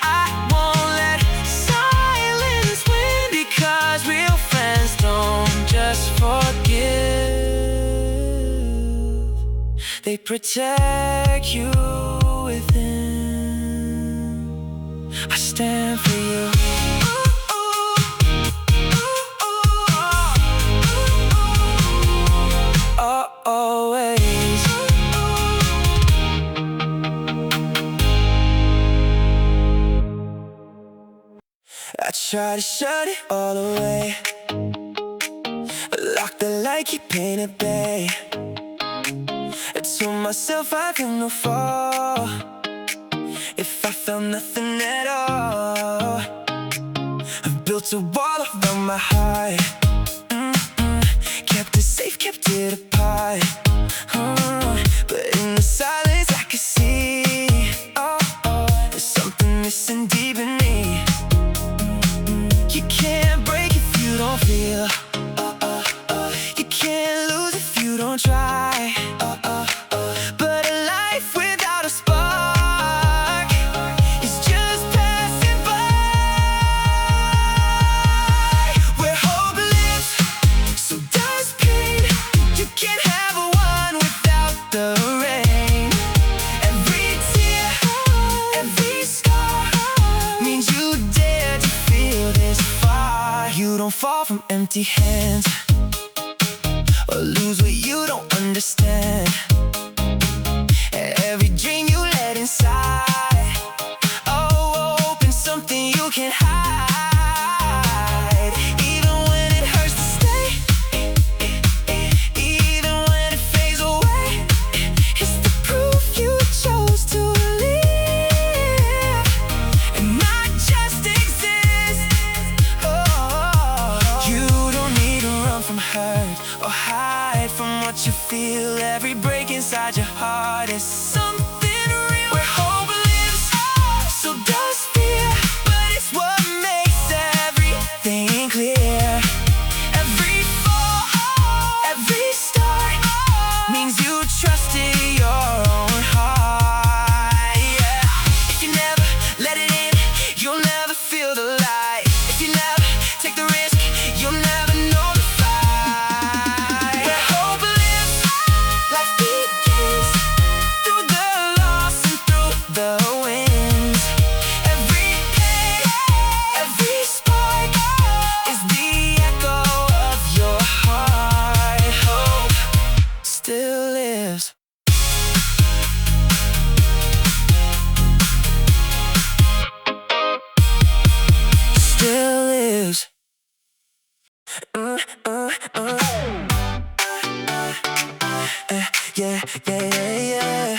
I won't let silence win, because real friends don't just forgive, they protect you within. I stand for you. Always. I try to shut it all away, lock the light, keep pain at bay. I told myself I couldn't fall if I felt nothing at all. I built a wall around my heart, kept it safe, kept it apart. But in the silence I could see, there's something missing deep in me. You can't break if you don't feel. You can't lose if you don't try. But a life without a spark is just passing by. Where hope lives, so does pain. You can't have one without the rain. Every tear, every scar means you dare to feel this far. You don't fall from empty hands or lose what you don't understand. Every dream you let inside, open something you can't hide. Even when it hurts to stay, even when it fades away, it's the proof you chose to live and not just exist. You don't need to run from hurt or hide from what you feel. Every break inside your heart is something real. Where hope lives, so does fear, but it's what makes everything clear. Every fall, every start means you trusted your own heart. Yeah. If you never let it in, you'll never feel the light. If you never take the risk, you'll never know the fight. Where hope lives, life begins through the loss and through the wins. Every pain, every spark is the echo of your heart. Hope still lives. Still lives. Yeah, yeah, yeah, yeah.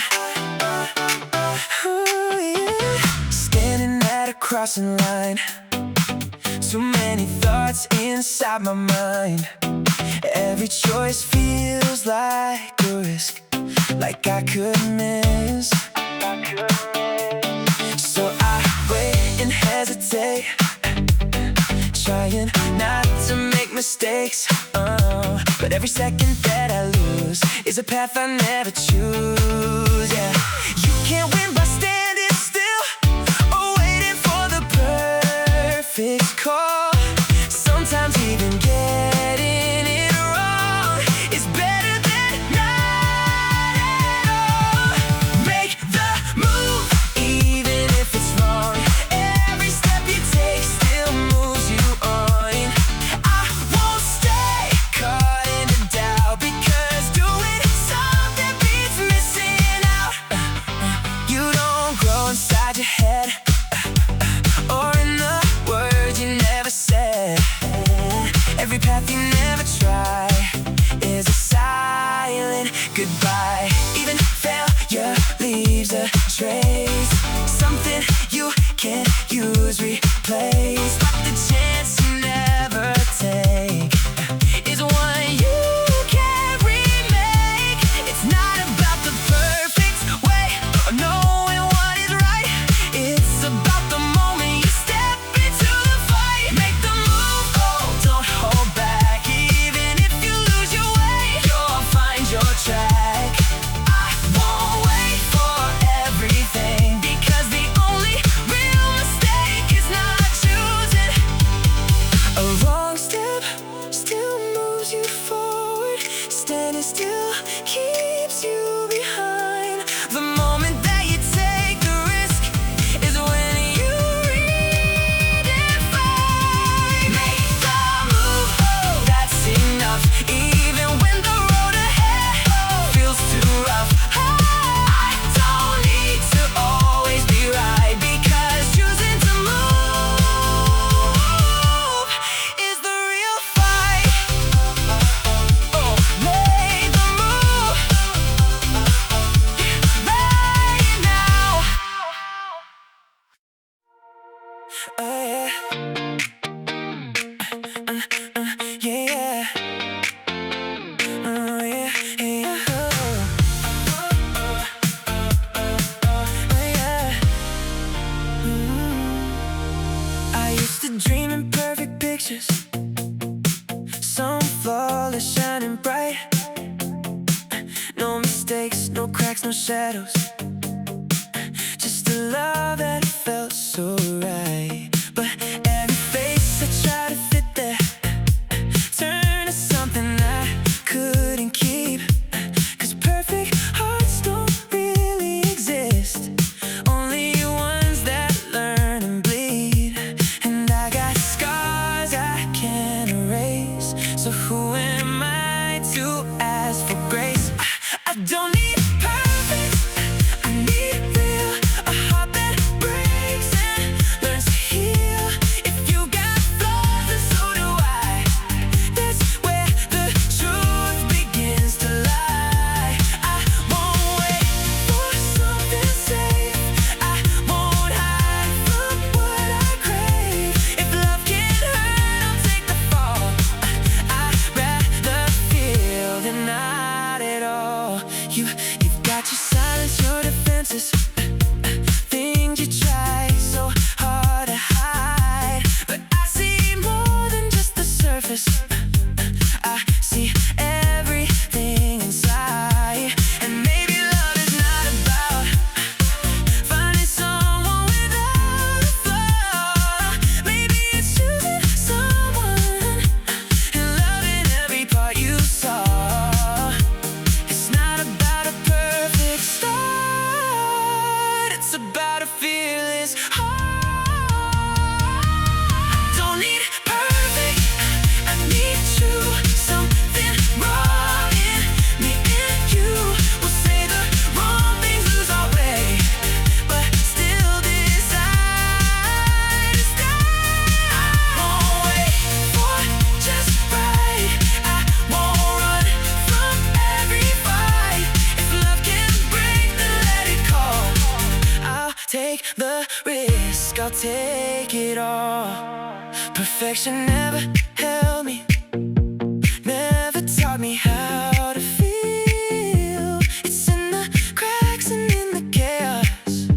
Ooh, yeah. Standing at a crossing line, too many thoughts inside my mind. Every choice feels like a risk, like I could miss. So I wait and hesitate, trying not to make mistakes. But every second that I lose is a path I never choose. Yeah, you can't win by standing still or waiting for the perfect call. Sometimes even getting it wrong is better than not at all. Make the move, even if it's wrong. Every step you take still moves you on. I won't stay caught in the doubt, because doing something beats missing out. You don't grow inside your head or in the words you never said. Every path you never tried yeah. Yeah. Yeah, yeah. Yeah. I used to dream in perfect pictures, some flawless, shining bright. No mistakes, no cracks, no shadows. Just a love that felt so right. But every face I tried to fit there turned to something I couldn't keep. 'Cause perfect hearts don't really exist, only ones that learn and bleed. And I got scars I can't erase, so who am I to ask for grace? I don't need perfect, I need real. A heart that breaks and learns to heal. If you got flaws, then so do I. That's where the truth begins to lie. I won't wait for something safe, I won't hide from what I crave. If love can hurt, I'll take the fall. I'd rather feel than not at all. You've got your silence, your defenses, things you try so hard to hide. But I see more than just the surface, I see everything inside. And maybe love is not about finding someone without a flaw. Maybe it's choosing someone and loving every part you saw. It's not about a perfect start, it's about a fearless heart. Don't need perfect, I need you. Something wrong in me and you will say the wrong things, lose our way, but still decide to stay. I won't wait for just right, I won't run from every fight. If love can break, then let it go. I'll take the risk, I'll take it all. Perfection never held me, never taught me how to feel. It's in the cracks and in the chaos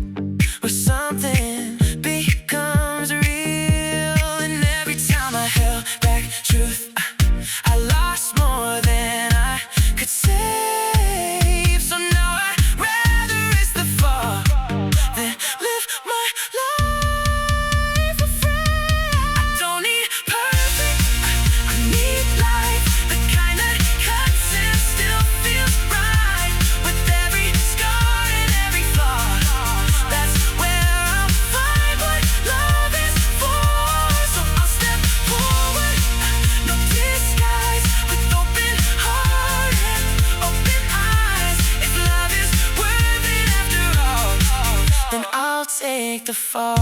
where something becomes real. And every time I held back truth, I lost more than I could save. So now I'd rather risk the fall than live my life afraid. I don't need perfect, I need life, the kind that cuts and still feels right. With every scar and every flaw, that's where I'll find what love is for. So I'll step forward, no disguise, with open heart and open eyes. If love is worth it after all, then I'll take the fall.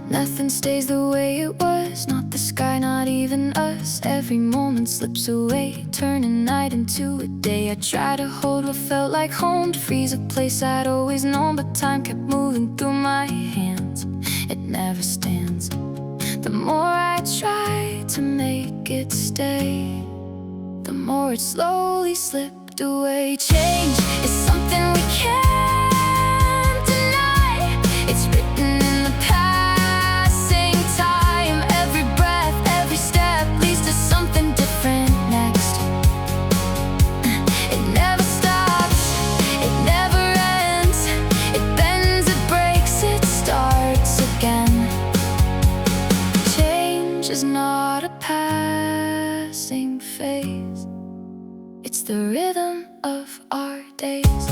Nothing stays the way it was, not the sky, not even us. Every moment slips away, turning night into a day. I tried to hold what felt like home, to freeze a place I'd always known, but time kept moving through my hands. It never stands. The more I try to make it stay, the more it slowly slipped away. Change is something we can't deny. It's written in the passing time. Every breath, every step leads to something different next. It never stops, it never ends. It bends, it breaks, it starts again. Change is not a passing phase, it's the rhythm of our days.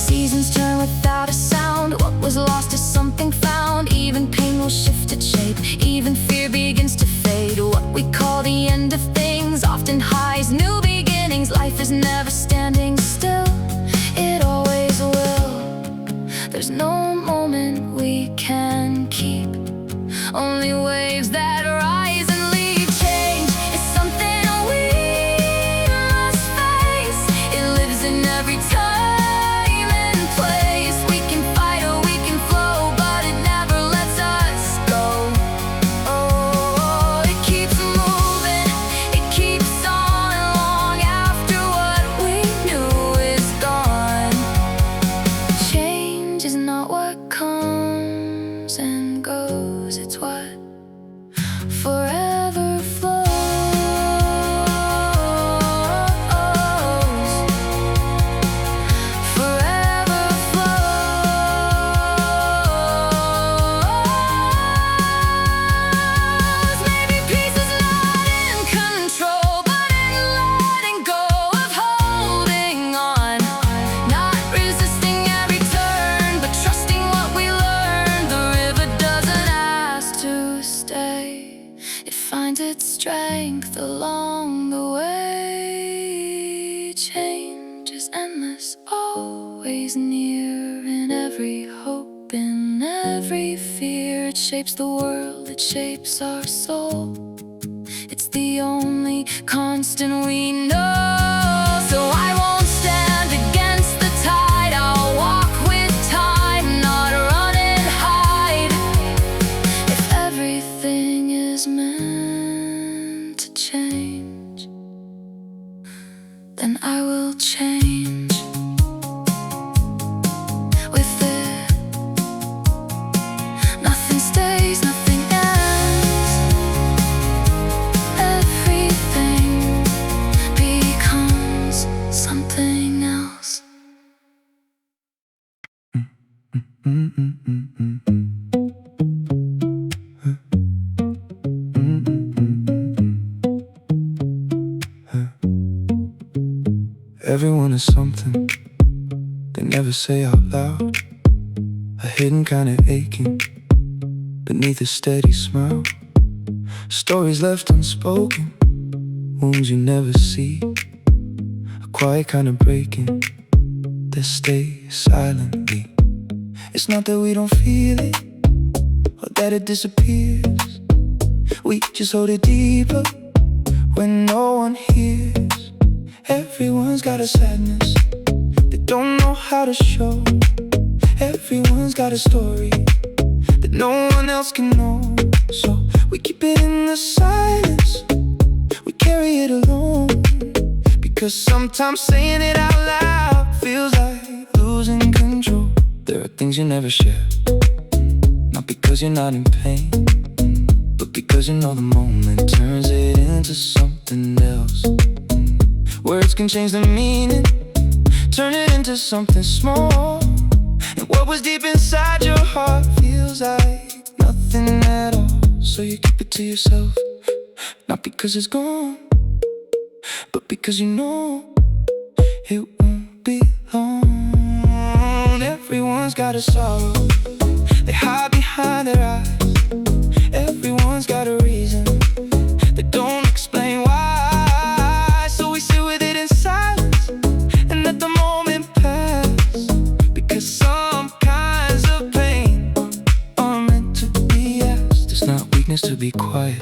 Seasons turn without a sound. What was lost is something found. Even pain will shift its shape, even fear begins to fade. What we call the end of things often hides new beginnings. Life is never standing still, it always will. There's no moment always near in every hope, in every fear. It shapes the world, it shapes our soul. It's the only constant we know. So I won't stand against the tide. I'll walk with time, not run and hide. If everything is meant to change, then I will change with it. Nothing stays, nothing ends. Everything becomes something else. Everyone is something they never say out loud. A hidden kind of aching beneath a steady smile. Stories left unspoken, wounds you never see. A quiet kind of breaking that stays silently. It's not that we don't feel it or that it disappears. We just hold it deeper when no one hears. Everyone's got a sadness they don't know how to show. Everyone's got a story that no one else can know. So we keep it in the silence, we carry it alone. Because sometimes saying it out loud feels like losing control. There are things you never share, not because you're not in pain, but because you know the moment turns it into something else. Words can change the meaning, turn it into something small. And what was deep inside your heart feels like nothing at all. So you keep it to yourself, not because it's gone, but because you know it won't be long. Everyone's got a sorrow they hide behind their eyes. Everyone's got a reason they don't explain why. So we sit with it in silence and let the moment pass. Because some kinds of pain are meant to be asked. It's not weakness to be quiet,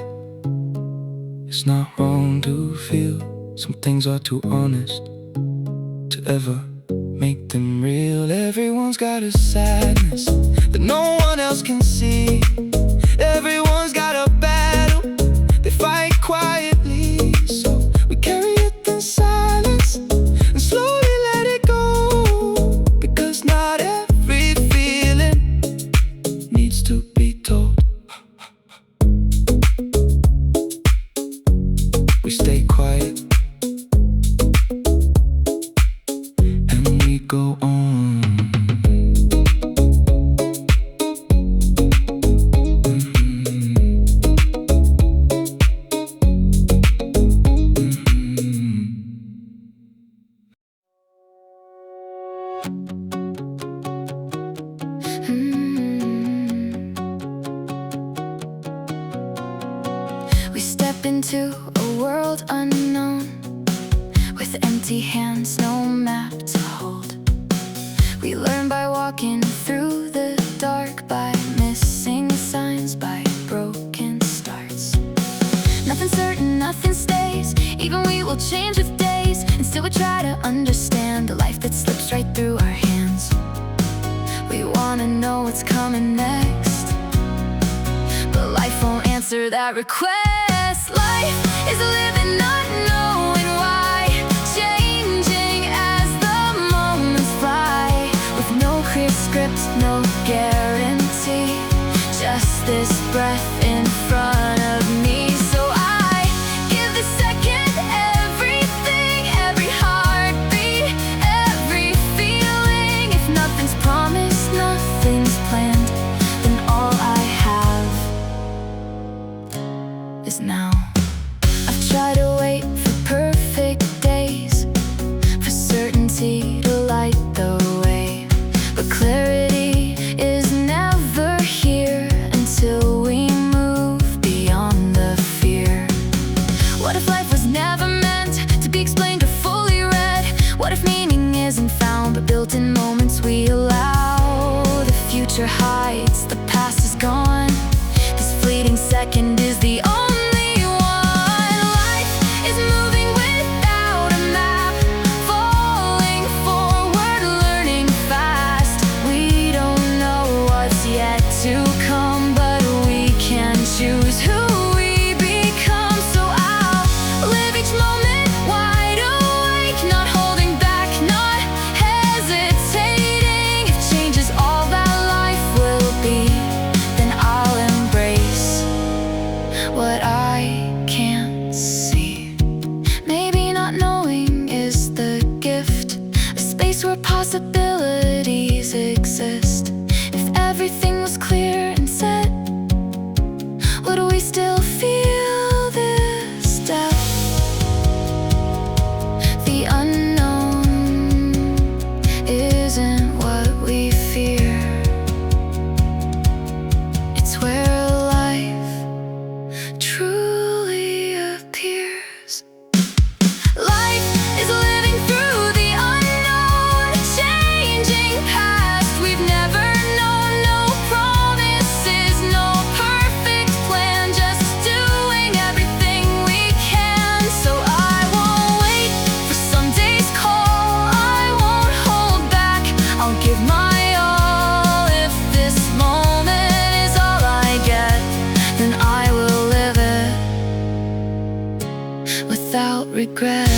it's not wrong to feel. Some things are too honest to ever make them real. Everyone's got a sadness that no one else can see. Everyone's got a battle they fight quietly. So we carry it in silence and slowly let it go. Because not every feeling needs to be told. We stay quiet and we go on. We step into a world unknown, with empty hands, no map to hold. We learn by walking through the dark, by missing signs, by broken starts. Nothing's certain, nothing stays, even we will change with days. And still we try to understand the life that slips right through our hands. We wanna know what's coming next, but life won't answer that request. Life is a living not knowing why, changing as the moments fly, with no clear script, no guarantee, just this breath in front of me. So I give this second everything, every heartbeat, every feeling. If nothing's promised, nothing's planned, then all I have is now. I've tried to wait for future hides, the past is gone. This fleeting second is the only one. Life is moving without a map, falling forward, learning fast. We don't know what's yet to come, but we can choose who we become. So I'll live each moment wide awake, not holding back, not hesitating. If change is all that life will be, then I'll embrace what I can't see. Maybe not knowing is the gift, a space where possibilities exist. If everything was clear and set, would we still feel this depth? The unknown isn't what we fear. It's where life truly appears. Life is living through the unknown, changing past we've never known. No promises, no perfect plan, just doing everything we can. So I won't wait for someday's call, I won't hold back, I'll give my all. If this moment is all I get, then I will live it without regret.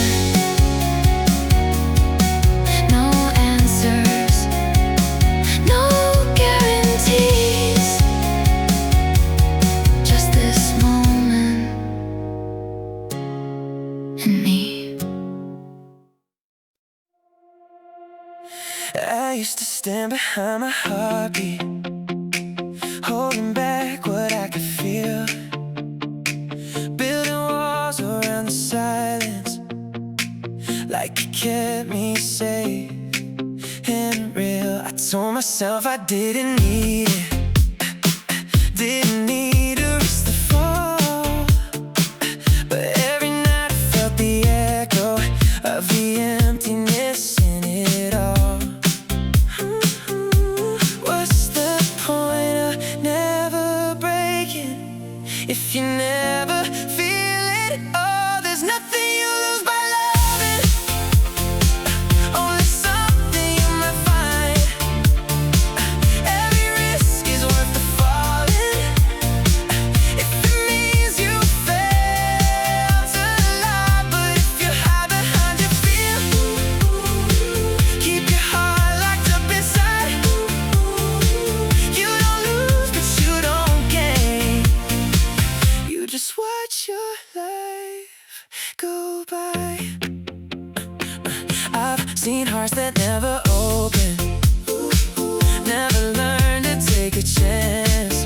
No answers, no guarantees, just this moment and me. I used to stand behind my heartbeat, holding back what I could feel, building walls around the silence, like it kept me safe and real. I told myself I didn't need it, didn't need to risk the fall, but every night I felt the echo of the emptiness in it all. What's the point of never breaking if you never feel it? Oh, there's nothing you lose by loving, only something you might find. Every risk is worth the falling, if it means you fail to lie. But if you hide behind your fear, keep your heart locked up inside, you don't lose but you don't gain. You just watch your life go by. I've seen hearts that never open, never learned to take a chance,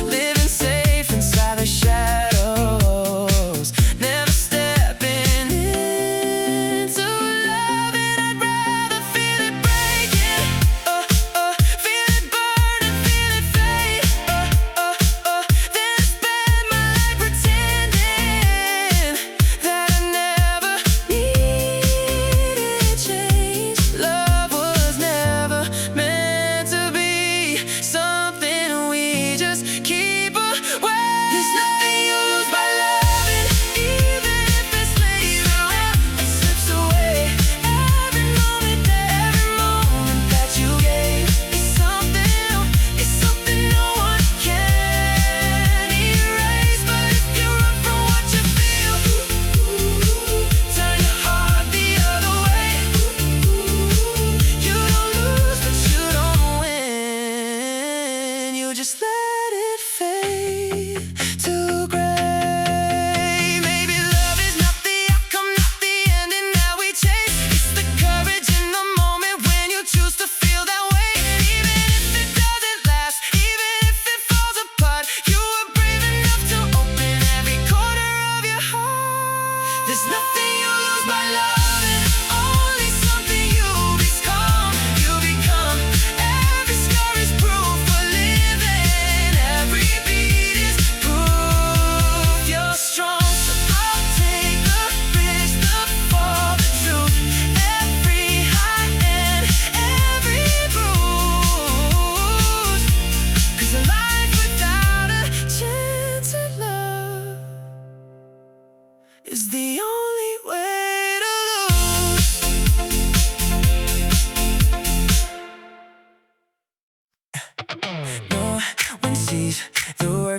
living safe inside the shadows, never stepping into love. And I'd rather feel it breaking, feel it burn and feel it fade, than spend my life pretending that I never needed change. Love was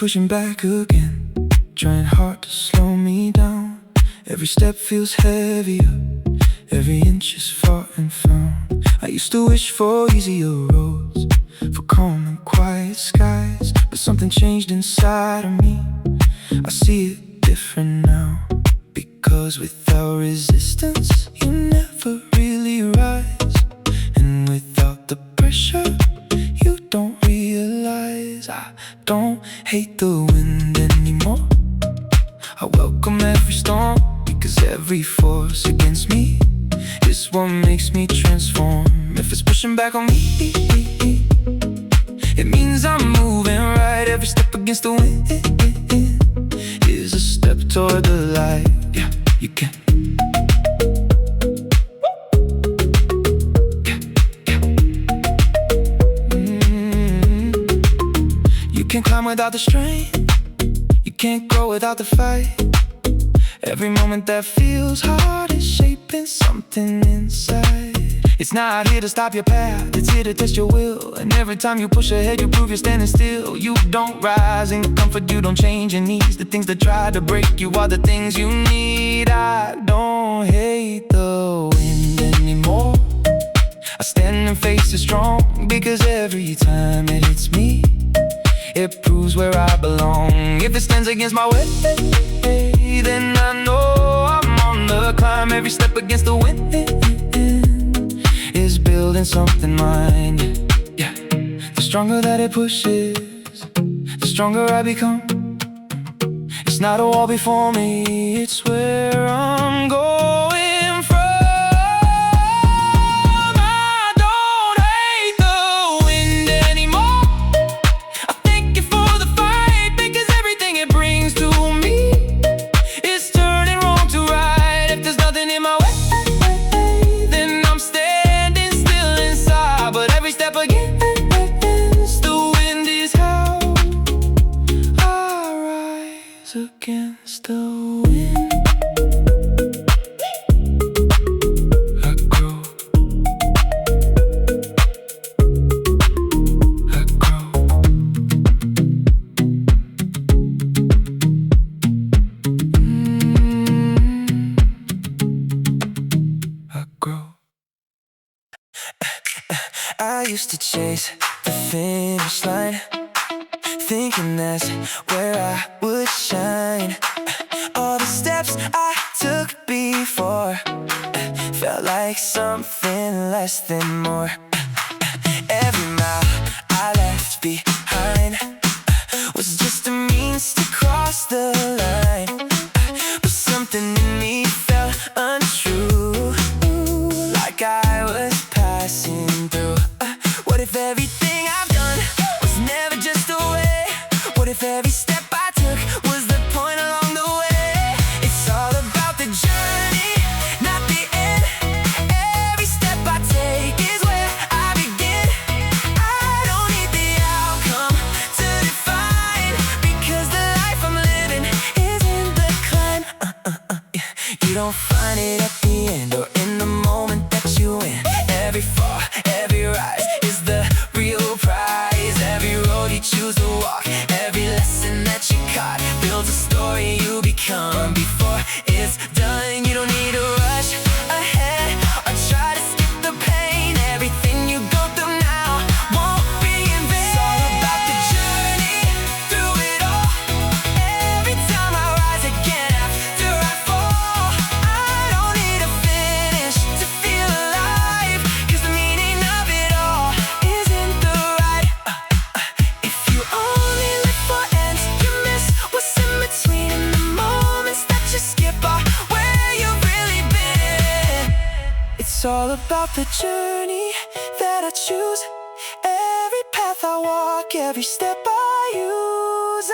pushing back again, trying hard to slow me down. Every step feels heavier, every inch is far and found. I used to wish for easier roads, for calm and quiet skies, but something changed inside of me. I see it different now, because without resistance you never really rise, and without the pressure you don't realize. I don't hate the wind anymore, I welcome every storm, because every force against me is what makes me transform. If it's pushing back on me, it means I'm moving right. Every step against the wind is a step toward the light. Yeah, you can. You can't climb without the strain, you can't grow without the fight. Every moment that feels hard is shaping something inside. It's not here to stop your path, it's here to test your will. And every time you push ahead, you prove you're standing still. You don't rise in comfort, you don't change your needs. The things that try to break you are the things you need. I don't hate the wind anymore, I stand and face it strong, because every time it hits me, it proves where I belong. If it stands against my way, then I know I'm on the climb. Every step against the wind is building something mine. Yeah, the stronger that it pushes, the stronger I become. It's not a wall before me, it's where I'm going from. I don't hate the wind anymore, I thank it for the fight, because everything it brings to me is turning wrong to right. If there's nothing in my way, then I'm standing still inside. But every step against the wind is how I rise against the wind. I grow, I grow. I grow. I used to chase the finish line, thinking that's where I would shine. All the steps I took before felt like something less than more. Every mile I left behind was just a means to cross the line, but something in me felt untrue, like I was passing through. What if everything I've done was never just a way? What if every step I took was the point along the way? It's all about the journey, not the end. Every step I take is where I begin. I don't need the outcome to define, because the life I'm living is in the climb. You don't find it at the end or in the moment that you win. Every fall, every rise is the real prize. Every road you choose to walk, every lesson that you caught builds a story you become. Before it's done, you don't need to rush ahead or try to skip the pain. Everything you go through now won't be in vain. It's all about the journey through it all. Every time I rise again after I fall, I don't need a finish to feel alive, 'cause the meaning of it all is in the ride. If you only live for ends, you miss what's in between, and the moments that you skip are where you've really been. It's all about the journey that I choose, every path I walk, every step I use.